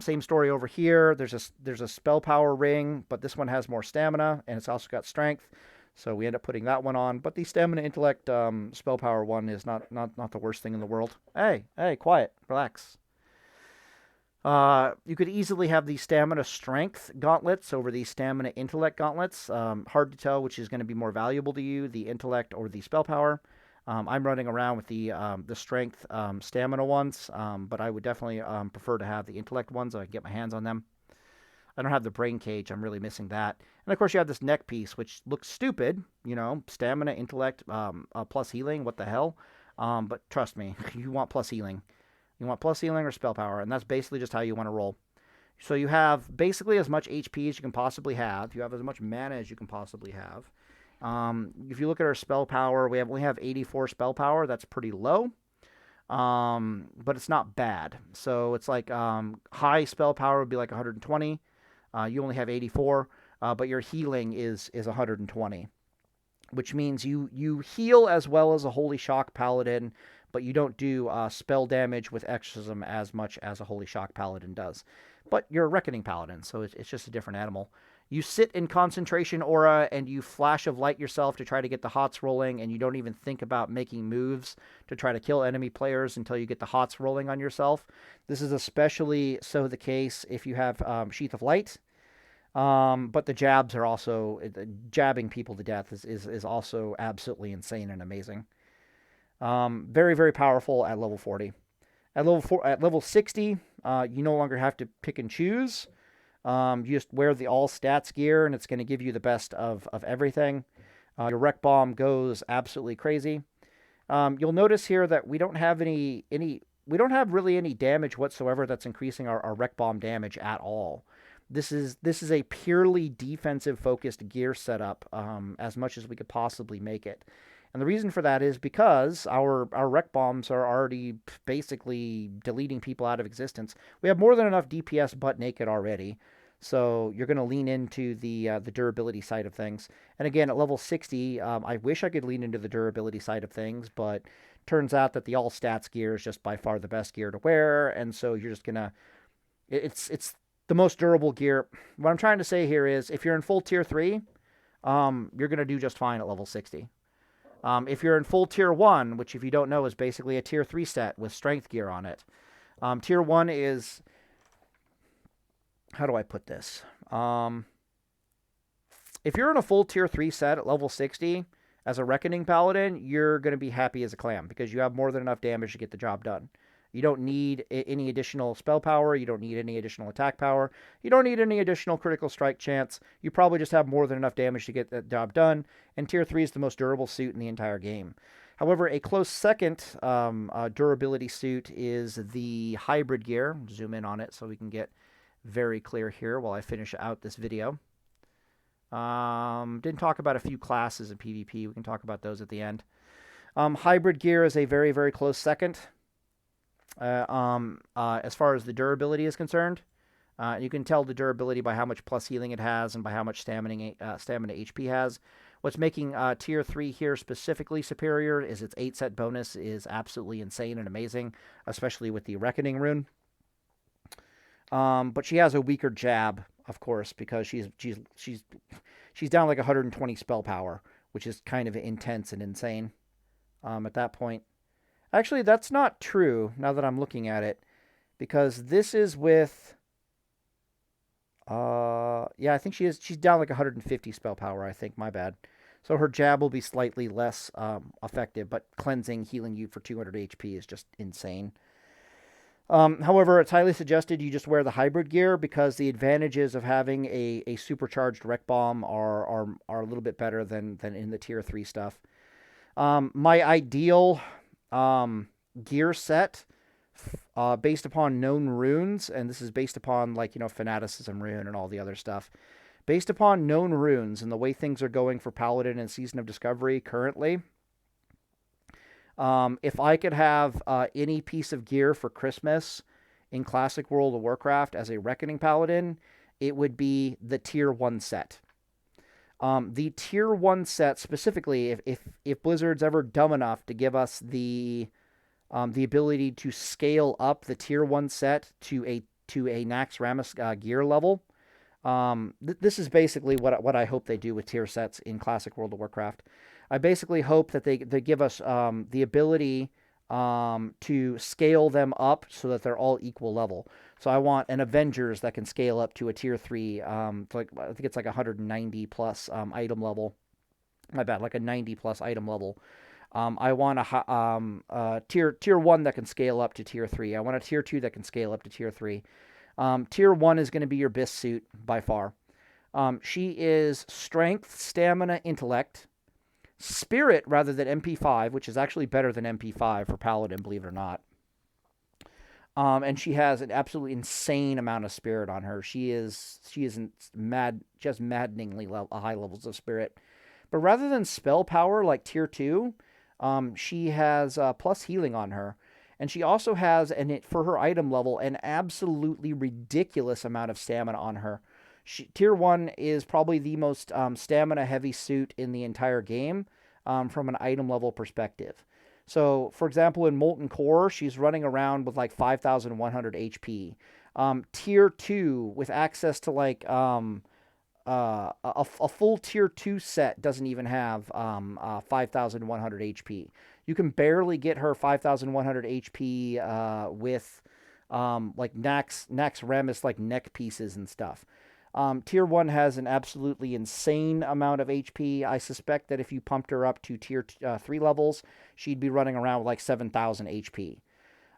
Same story over here. There's a spell power ring, but this one has more stamina, and it's also got strength. So we end up putting that one on. But the stamina intellect spell power one is not the worst thing in the world. Hey, quiet, relax. You could easily have the stamina strength gauntlets over the stamina intellect gauntlets. Hard to tell which is going to be more valuable to you, the intellect or the spell power. I'm running around with the strength stamina ones, but I would definitely prefer to have the intellect ones so I can get my hands on them. I don't have the brain cage. I'm really missing that. And, of course, you have this neck piece, which looks stupid. You know, stamina, intellect, plus healing. What the hell? But trust me, you want plus healing. You want plus healing or spell power, and that's basically just how you want to roll. So you have basically as much HP as you can possibly have. You have as much mana as you can possibly have. If you look at our spell power, we only have 84 spell power. That's pretty low. But it's not bad. So it's like high spell power would be like 120. You only have 84, but your healing is 120, which means you heal as well as a Holy Shock Paladin, but you don't do spell damage with Exorcism as much as a Holy Shock Paladin does. But you're a Reckoning Paladin, so it's just a different animal. You sit in Concentration Aura and you Flash of Light yourself to try to get the hots rolling, and you don't even think about making moves to try to kill enemy players until you get the hots rolling on yourself. This is especially so the case if you have Sheath of Light. But the jabs are also, jabbing people to death is also absolutely insane and amazing. Very, very powerful at level 40. At level 60, you no longer have to pick and choose. You just wear the all stats gear, and it's going to give you the best of everything. Your Wreck Bomb goes absolutely crazy. You'll notice here that we don't have any we don't have really any damage whatsoever that's increasing our rec bomb damage at all. This is a purely defensive focused gear setup, as much as we could possibly make it. And the reason for that is because our rec bombs are already basically deleting people out of existence. We have more than enough DPS butt naked already. So you're going to lean into the durability side of things. And again, at level 60, I wish I could lean into the durability side of things, but turns out that the all stats gear is just by far the best gear to wear, and so you're just gonna. It's the most durable gear. What I'm trying to say here is, if you're in full tier 3, you're gonna do just fine at level 60. If you're in full tier 1, which if you don't know is basically a tier 3 stat with strength gear on it. Tier 1 is, how do I put this? If you're in a full tier 3 set at level 60 as a Reckoning Paladin, you're going to be happy as a clam because you have more than enough damage to get the job done. You don't need any additional spell power. You don't need any additional attack power. You don't need any additional critical strike chance. You probably just have more than enough damage to get that job done. And tier 3 is the most durable suit in the entire game. However, a close second durability suit is the hybrid gear. Zoom in on it so we can get very clear here while I finish out this video. Didn't talk about a few classes in PvP. We can talk about those at the end. Hybrid gear is a very, very close second. As far as the durability is concerned, you can tell the durability by how much plus healing it has and by how much stamina HP has. What's making tier 3 here specifically superior is its 8-set bonus is absolutely insane and amazing, especially with the Reckoning rune. But she has a weaker jab, of course, because she's down like 120 spell power, which is kind of intense and insane at that point. Actually, that's not true now that I'm looking at it, because this is with yeah, I think she's down like 150 spell power, I think. My bad. So her jab will be slightly less effective, but cleansing, healing you for 200 HP is just insane. However, it's highly suggested you just wear the hybrid gear because the advantages of having a supercharged rec bomb are a little bit better than in the tier 3 stuff. My ideal gear set based upon known runes, and this is based upon, like, Fanaticism rune and all the other stuff. Based upon known runes and the way things are going for Paladin and Season of Discovery currently, if I could have any piece of gear for Christmas in Classic World of Warcraft as a Reckoning Paladin, it would be the Tier 1 set. The Tier 1 set, specifically, if Blizzard's ever dumb enough to give us the ability to scale up the Tier 1 set to a Nax Ramus gear level, this is basically what I hope they do with tier sets in Classic World of Warcraft. I basically hope that they give us the ability to scale them up so that they're all equal level. So I want an Avengers that can scale up to a tier 3, I think it's like 190 plus item level. My bad, like a 90 plus item level. I want a tier 1 that can scale up to tier 3. I want a tier 2 that can scale up to tier 3. Tier 1 is going to be your best suit by far. She is strength, stamina, intellect, spirit rather than MP5, which is actually better than MP5 for Paladin, believe it or not. And she has an absolutely insane amount of spirit on her. She is just maddeningly high levels of spirit. But rather than spell power like tier 2, she has plus healing on her. And she also has, for her item level, an absolutely ridiculous amount of stamina on her. Tier 1 is probably the most stamina-heavy suit in the entire game from an item level perspective. So, for example, in Molten Core, she's running around with like 5,100 HP. Tier 2, with access to like a full Tier 2 set, doesn't even have 5,100 HP. You can barely get her 5,100 HP with like Nax Ramus like neck pieces and stuff. Tier 1 has an absolutely insane amount of HP. I suspect that if you pumped her up to Tier 3 levels, she'd be running around with like 7,000 HP.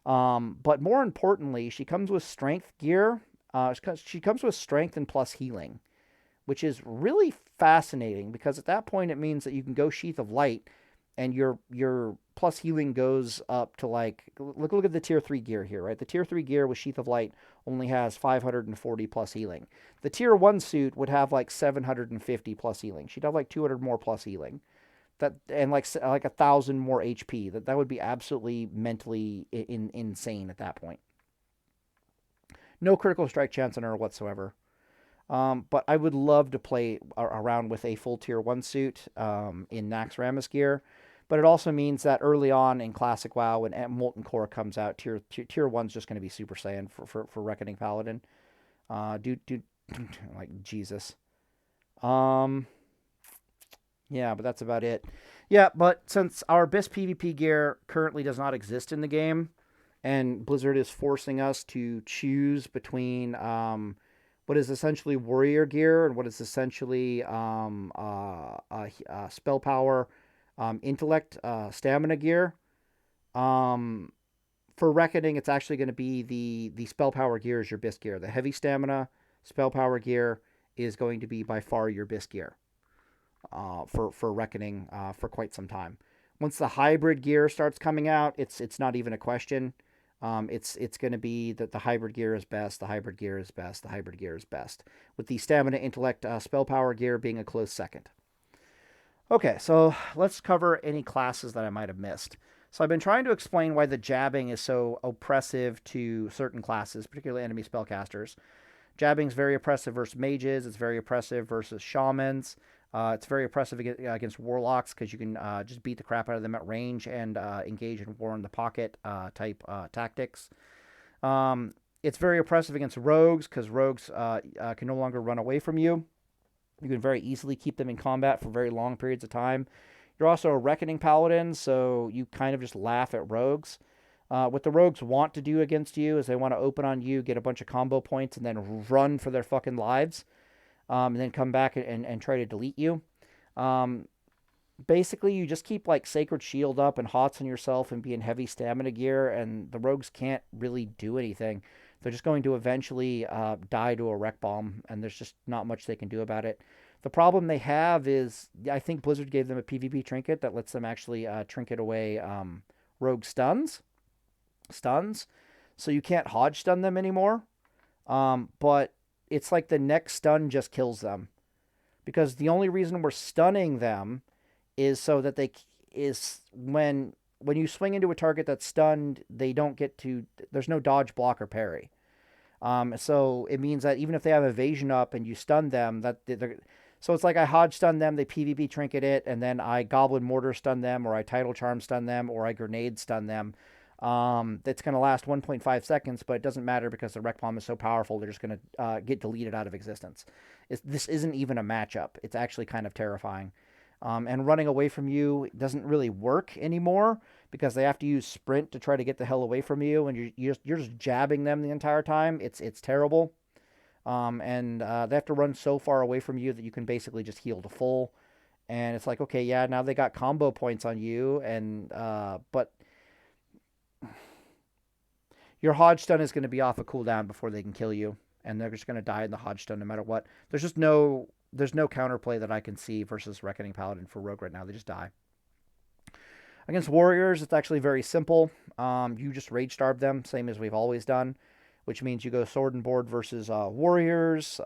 But more importantly, she comes with strength gear. She comes with strength and plus healing, which is really fascinating because at that point it means that you can go Sheath of Light and your plus healing goes up to like, look at the tier 3 gear here, right? The tier 3 gear with Sheath of Light only has 540 plus healing. The tier 1 suit would have like 750 plus healing. She'd have like 200 more plus healing. That, and like 1,000 more HP. That would be absolutely mentally insane at that point. No critical strike chance on her whatsoever. But I would love to play around with a full tier 1 suit in Naxxramas gear. But it also means that early on in Classic WoW, when Molten Core comes out, tier 1's just going to be Super Saiyan for Reckoning Paladin. Dude, like, Jesus. Yeah, but that's about it. Yeah, but since our best PvP gear currently does not exist in the game, and Blizzard is forcing us to choose between what is essentially warrior gear and what is essentially spell power, intellect, stamina gear. For Reckoning, it's actually going to be the spell power gear is your best gear. The heavy stamina spell power gear is going to be by far your best gear for Reckoning for quite some time. Once the hybrid gear starts coming out, it's not even a question. It's going to be that the hybrid gear is best, the hybrid gear is best, the hybrid gear is best, with the stamina, intellect, spell power gear being a close second. Okay, so let's cover any classes that I might have missed. So I've been trying to explain why the jabbing is so oppressive to certain classes, particularly enemy spellcasters. Jabbing is very oppressive versus mages. It's very oppressive versus shamans. It's very oppressive against warlocks because you can just beat the crap out of them at range and engage in war in the pocket type tactics. It's very oppressive against rogues because rogues can no longer run away from you. You can very easily keep them in combat for very long periods of time. You're also a Reckoning Paladin, so you kind of just laugh at rogues. What the rogues want to do against you is they want to open on you, get a bunch of combo points, and then run for their fucking lives. And then come back and try to delete you. Basically, you just keep like Sacred Shield up and HoTs on yourself and be in heavy stamina gear, and the rogues can't really do anything. They're just going to eventually die to a wreck bomb, and there's just not much they can do about it. The problem they have is, I think Blizzard gave them a PvP trinket that lets them actually trinket away rogue stuns. So you can't HoJ stun them anymore. But it's like the next stun just kills them. Because the only reason we're stunning them is so that when you swing into a target that's stunned, they don't get to, there's no dodge, block, or parry. So it means that even if they have evasion up and you stun them, so it's like I HoJ stun them, they PvP trinket it, and then I Goblin Mortar stun them, or I Tidal Charm stun them, or I Grenade stun them. That's going to last 1.5 seconds, but it doesn't matter because the Wreck Bomb is so powerful, they're just going to get deleted out of existence. This isn't even a matchup. It's actually kind of terrifying. And running away from you doesn't really work anymore because they have to use sprint to try to get the hell away from you, and you're just jabbing them the entire time. It's terrible. And they have to run so far away from you that you can basically just heal to full. And it's like, okay, yeah, now they got combo points on you, and but your HoJ stun is going to be off a cooldown before they can kill you, and they're just going to die in the HoJ stun no matter what. There's no counterplay that I can see versus Reckoning Paladin for Rogue right now. They just die. Against Warriors, it's actually very simple. You just Rage Starve them, same as we've always done, which means you go Sword and Board versus Warriors.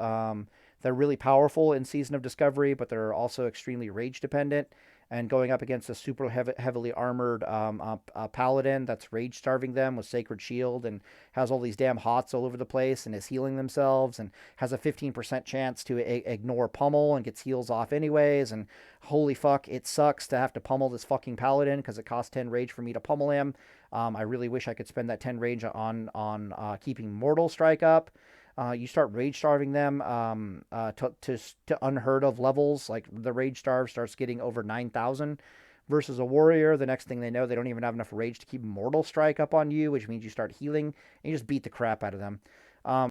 They're really powerful in Season of Discovery, but they're also extremely rage dependent. And going up against a super heavily armored Paladin that's rage starving them with Sacred Shield and has all these damn HoTs all over the place and is healing themselves and has a 15% chance to ignore pummel and gets heals off anyways. And holy fuck, it sucks to have to pummel this fucking Paladin because it costs 10 rage for me to pummel him. I really wish I could spend that 10 rage on keeping Mortal Strike up. You start rage starving them to unheard of levels. Like the rage starve starts getting over 9,000 versus a warrior. The next thing they know, they don't even have enough rage to keep Mortal Strike up on you, which means you start healing and you just beat the crap out of them.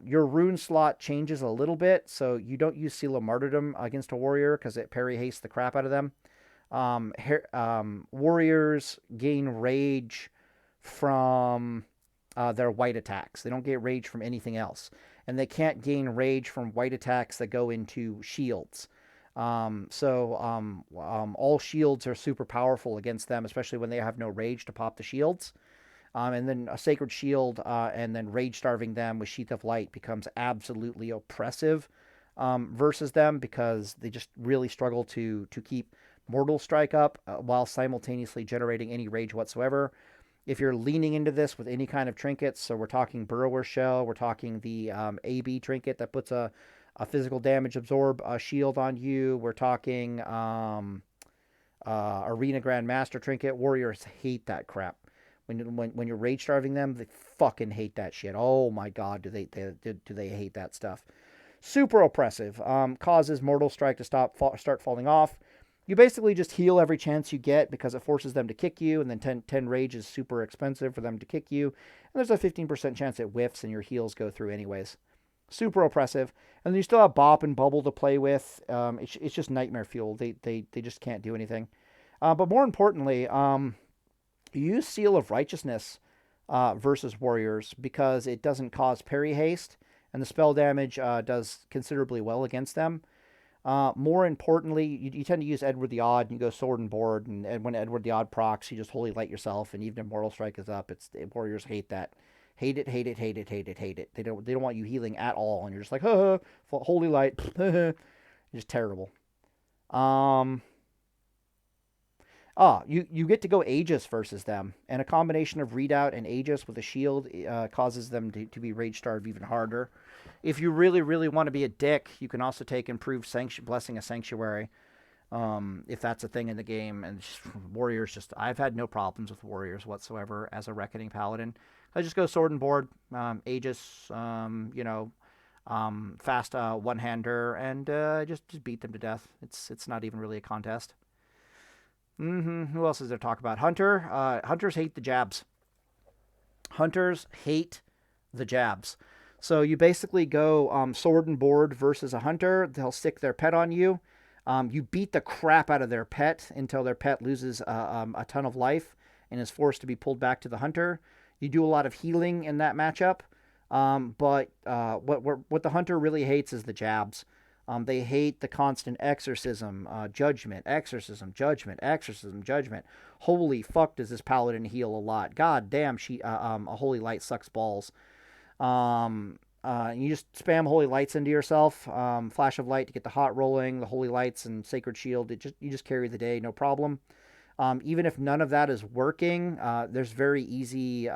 Your rune slot changes a little bit, so you don't use Seal of Martyrdom against a warrior because it parry hastes the crap out of them. Warriors gain rage from their white attacks. They don't get rage from anything else. And they can't gain rage from white attacks that go into shields. All shields are super powerful against them, especially when they have no rage to pop the shields. And then a Sacred Shield and then Rage Starving them with Sheath of Light becomes absolutely oppressive versus them, because they just really struggle to keep Mortal Strike up while simultaneously generating any rage whatsoever. If you're leaning into this with any kind of trinkets, so we're talking Burrower Shell, we're talking the AB trinket that puts a physical damage absorb shield on you, we're talking Arena Grandmaster trinket. Warriors hate that crap. When you're rage starving them, they fucking hate that shit. Oh my god, do they hate that stuff? Super oppressive. Causes Mortal Strike to start falling off. You basically just heal every chance you get because it forces them to kick you, and then 10 rage is super expensive for them to kick you. And there's a 15% chance it whiffs and your heals go through anyways. Super oppressive. And then you still have Bop and Bubble to play with. It's just nightmare fuel. They just can't do anything. But more importantly, you use Seal of Righteousness versus Warriors because it doesn't cause parry haste, and the spell damage does considerably well against them. More importantly, you tend to use Edward the Odd, and you go Sword and Board, and when Edward the Odd procs, you just Holy Light yourself, and even if Mortal Strike is up, Warriors hate that. Hate it, hate it, hate it, hate it, hate it. They don't want you healing at all, and you're just like, Holy Light, just terrible. You get to go Aegis versus them, and a combination of Redoubt and Aegis with a shield causes them to be Rage Starved even harder. If you really, really want to be a dick, you can also take Improved Blessing of Sanctuary, if that's a thing in the game. And Warriors, I've had no problems with Warriors whatsoever as a Reckoning Paladin. I just go Sword and Board, Aegis, fast one-hander, and just beat them to death. It's not even really a contest. Who else is there to talk about? Hunters hate the jabs. Hunters hate the jabs. So you basically go Sword and Board versus a hunter. They'll stick their pet on you. You beat the crap out of their pet until their pet loses a ton of life and is forced to be pulled back to the hunter. You do a lot of healing in that matchup. But what the hunter really hates is the jabs. They hate the constant exorcism, judgment, exorcism, judgment, exorcism, judgment. Holy fuck, does this paladin heal a lot? God damn, a Holy Light sucks balls. You just spam Holy Lights into yourself. Flash of Light to get the hot rolling, the Holy Lights and Sacred Shield. You just carry the day, no problem. Even if none of that is working, there's very easy.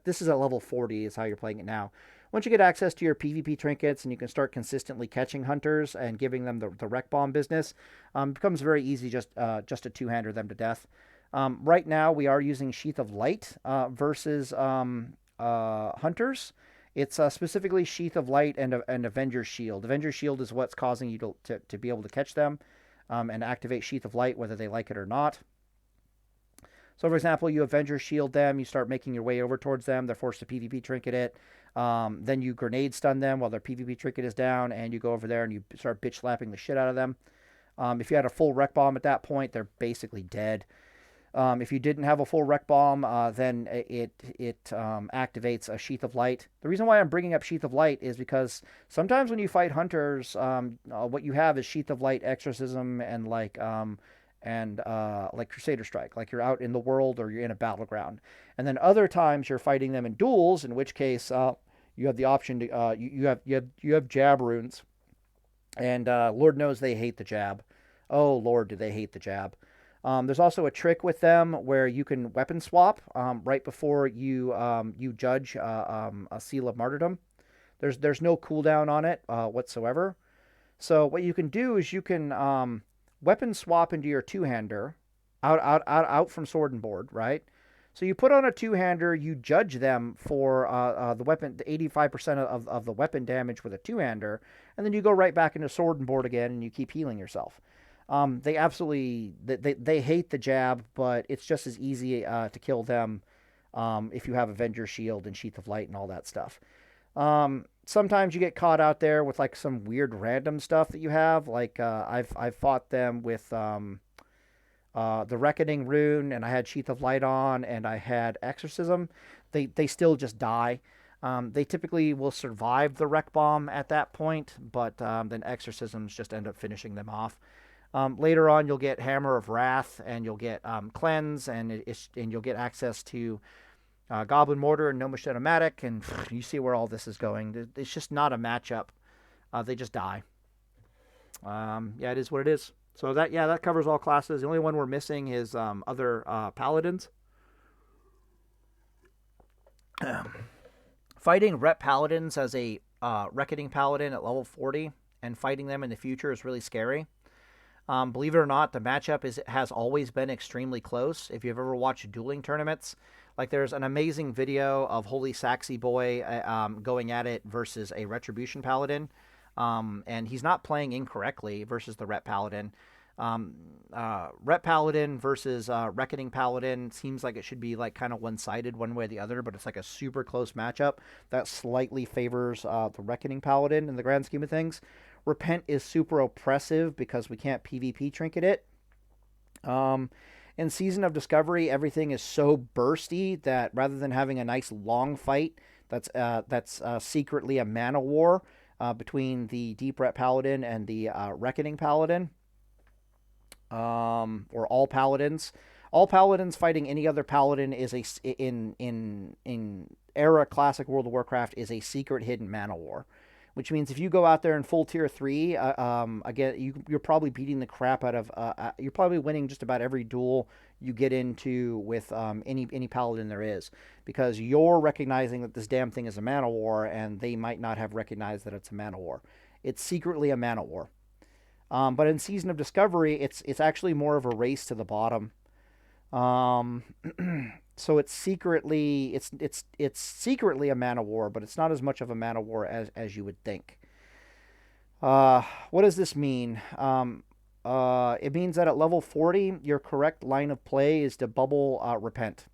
This is at level 40 is how you're playing it now. Once you get access to your PvP trinkets and you can start consistently catching hunters and giving them the wreck bomb business, it becomes very easy just to two-hander them to death. Right now, we are using Sheath of Light versus hunters. It's specifically Sheath of Light and Avenger's Shield. Avenger's Shield is what's causing you to be able to catch them and activate Sheath of Light, whether they like it or not. So, for example, you Avenger's Shield them, you start making your way over towards them, they're forced to PvP trinket it. Then you grenade stun them while their PvP trinket is down, and you go over there and you start bitch slapping the shit out of them. If you had a full wreck bomb at that point, they're basically dead. If you didn't have a full wreck bomb, then it activates a Sheath of Light. The reason why I'm bringing up Sheath of Light is because sometimes when you fight hunters, what you have is Sheath of Light, Exorcism, and like Crusader Strike, like you're out in the world or you're in a battleground. And then other times you're fighting them in duels, in which case you have the option to you have jab runes, and Lord knows they hate the jab. Oh Lord, do they hate the jab. There's also a trick with them where you can weapon swap right before you judge a Seal of Martyrdom. There's no cooldown on it whatsoever. So what you can do is you can weapon swap into your two-hander out from Sword and Board, right? So you put on a two-hander, you judge them for the weapon, the 85% of the weapon damage with a two-hander, and then you go right back into Sword and Board again, and you keep healing yourself. They absolutely they hate the jab, but it's just as easy to kill them if you have Avenger's Shield and Sheath of Light and all that stuff. Sometimes you get caught out there with like some weird random stuff that you have. Like I've fought them with the Reckoning rune, and I had Sheath of Light on, and I had Exorcism. They still just die. They typically will survive the wreck bomb at that point, but then exorcisms just end up finishing them off. Later on, you'll get Hammer of Wrath, and you'll get Cleanse, and you'll get access to Goblin Mortar and Nomashenomatic, and you see where all this is going. It's just not a matchup. They just die. Yeah, it is what it is. So that covers all classes. The only one we're missing is other Paladins. Fighting Rep Paladins as a Reckoning Paladin at level 40 and fighting them in the future is really scary. Believe it or not, the matchup has always been extremely close. If you've ever watched dueling tournaments, like there's an amazing video of Holy Saxy Boy going at it versus a Retribution Paladin, and he's not playing incorrectly versus the Rep Paladin. Rep Paladin versus Reckoning Paladin seems like it should be like kind of one-sided one way or the other, but it's like a super close matchup that slightly favors the Reckoning Paladin in the grand scheme of things. Repent is super oppressive because we can't PvP trinket it. In Season of Discovery, everything is so bursty that rather than having a nice long fight that's secretly a mana war between the Deep Rep Paladin and the Reckoning Paladin, or all Paladins. All Paladins fighting any other Paladin is in era Classic World of Warcraft is a secret hidden mana war. Which means if you go out there in full tier 3, again, you're probably beating the crap out of... you're probably winning just about every duel you get into with any paladin there is. Because you're recognizing that this damn thing is a mana war, and they might not have recognized that it's a mana war. It's secretly a mana war. But in Season of Discovery, it's actually more of a race to the bottom. So it's secretly secretly a mana war, but it's not as much of a mana war as you would think. What does this mean? It means that at level 40, your correct line of play is to bubble Repent.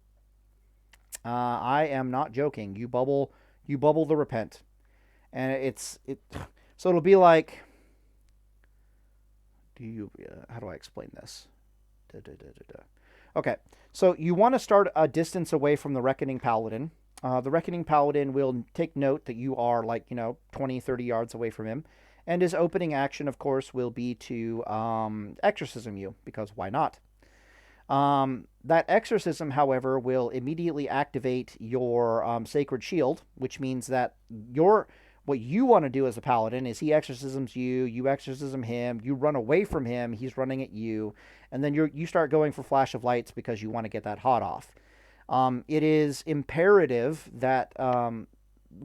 I am not joking. You bubble the Repent, and so it'll be like. How do I explain this? Okay, so you want to start a distance away from the Reckoning Paladin. The Reckoning Paladin will take note that you are 20, 30 yards away from him. And his opening action, of course, will be to exorcism you, because why not? That exorcism, however, will immediately activate your Sacred Shield, which means that what you want to do as a paladin is he exorcisms you, you exorcism him, you run away from him, he's running at you, and then you start going for Flash of Lights because you want to get that hot off. It is imperative that one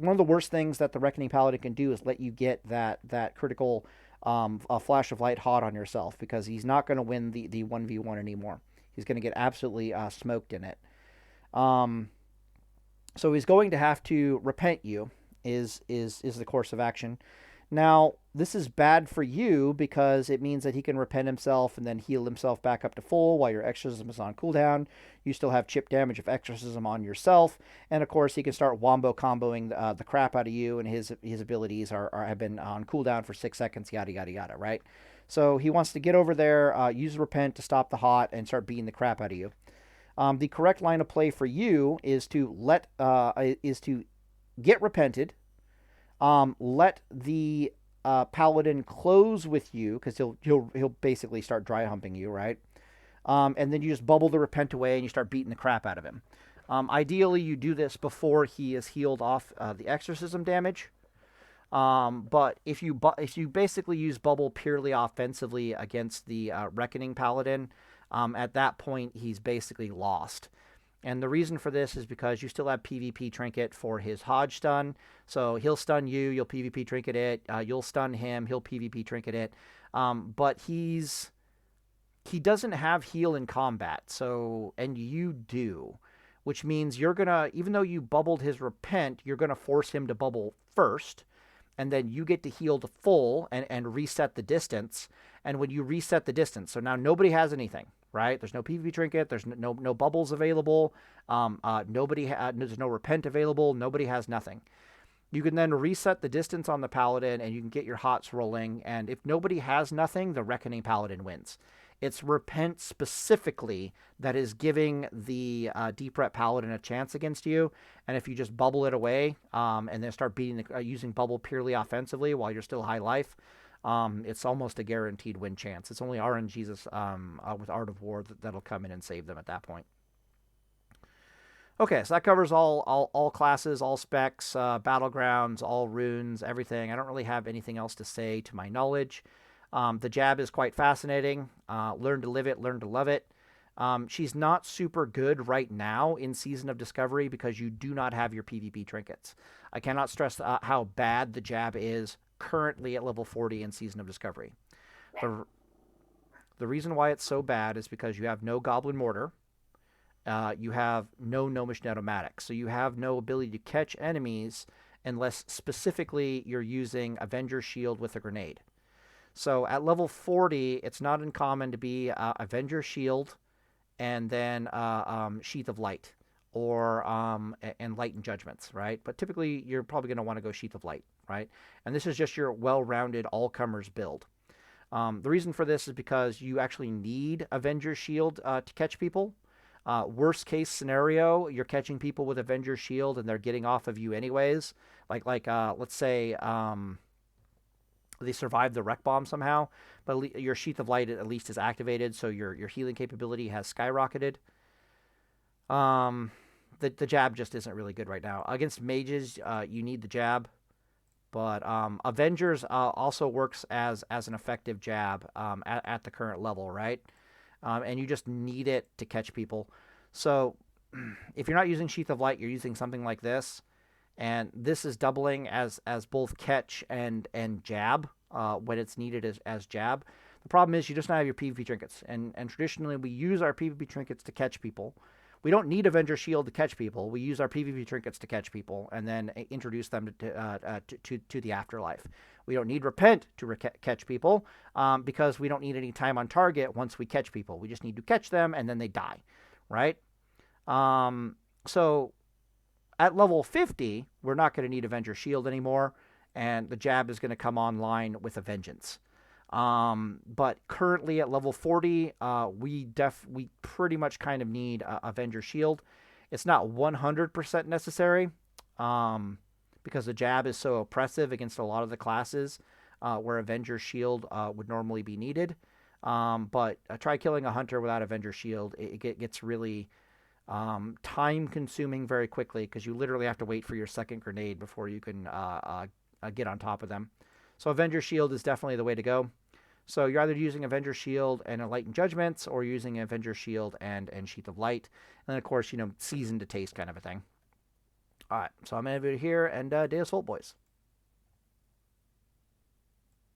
of the worst things that the Reckoning Paladin can do is let you get that critical Flash of Light hot on yourself, because he's not going to win the 1v1 anymore. He's going to get absolutely smoked in it. So he's going to have to repent you. Is the course of action. Now, this is bad for you because it means that he can repent himself and then heal himself back up to full while your exorcism is on cooldown. You still have chip damage of exorcism on yourself, and of course he can start wombo comboing the crap out of you, and his abilities have been on cooldown for 6 seconds, yada yada yada, right? So he wants to get over there, use repent to stop the hot, and start beating the crap out of you. The correct line of play for you is to get repented, let the paladin close with you, because he'll basically start dry humping you, right? And then you just bubble the repent away and you start beating the crap out of him. Ideally, you do this before he is healed off the exorcism damage. But if you basically use bubble purely offensively against the Reckoning Paladin, at that point he's basically lost. And the reason for this is because you still have PvP trinket for his HoJ stun. So he'll stun you, you'll PvP trinket it. You'll stun him, he'll PvP trinket it. But he doesn't have heal in combat, and you do. Which means you're going to, even though you bubbled his repent, you're going to force him to bubble first. And then you get to heal to full and reset the distance. And when you reset the distance, so now nobody has anything, right? There's no PvP trinket. There's no bubbles available. There's no repent available. Nobody has nothing. You can then reset the distance on the paladin, and you can get your hots rolling. And if nobody has nothing, the Reckoning Paladin wins. It's Repent specifically that is giving the Deep Ret Paladin a chance against you. And if you just bubble it away and then start beating using bubble purely offensively while you're still high life, it's almost a guaranteed win chance. It's only RNGesus with Art of War that'll come in and save them at that point. Okay, so that covers all classes, all specs, battlegrounds, all runes, everything. I don't really have anything else to say to my knowledge. The jab is quite fascinating. Learn to live it, learn to love it. She's not super good right now in Season of Discovery because you do not have your PvP trinkets. I cannot stress how bad the jab is currently at level 40 in Season of Discovery. The reason why it's so bad is because you have no Goblin Mortar. You have no Gnomish Netomatic. So you have no ability to catch enemies unless specifically you're using Avenger Shield with a grenade. So at level 40, it's not uncommon to be Avenger Shield and then Sheath of Light or and Light and Judgments, right? But typically you're probably going to want to go Sheath of Light, right? And this is just your well-rounded all-comers build. The reason for this is because you actually need Avenger Shield to catch people. Worst case scenario, you're catching people with Avenger Shield and they're getting off of you anyways. Like let's say they survived the wreck bomb somehow, but your Sheath of Light at least is activated, so your healing capability has skyrocketed. The jab just isn't really good right now. Against mages, you need the jab, but Avengers also works as an effective jab at the current level, right? And you just need it to catch people. So if you're not using Sheath of Light, you're using something like this, and this is doubling as both catch and jab when it's needed as jab. The problem is you just not have your PvP trinkets, and traditionally we use our PvP trinkets to catch people. We don't need Avenger Shield to catch people. We use our PvP trinkets to catch people and then introduce them to the afterlife. We don't need Repent to catch people because we don't need any time on target once we catch people. We just need to catch them and then they die, right? So at level 50, we're not going to need Avenger Shield anymore, and the jab is going to come online with a vengeance. But currently at level 40, we pretty much kind of need Avenger Shield. It's not 100% necessary because the jab is so oppressive against a lot of the classes where Avenger Shield would normally be needed. But try killing a hunter without Avenger Shield. It gets really time-consuming very quickly because you literally have to wait for your second grenade before you can get on top of them. So Avenger Shield is definitely the way to go. So you're either using Avenger Shield and Enlightened Judgments or using Avenger Shield and Sheath of Light. And then, of course, season to taste kind of a thing. All right, so I'm going to have it here and Deus Vult, boys.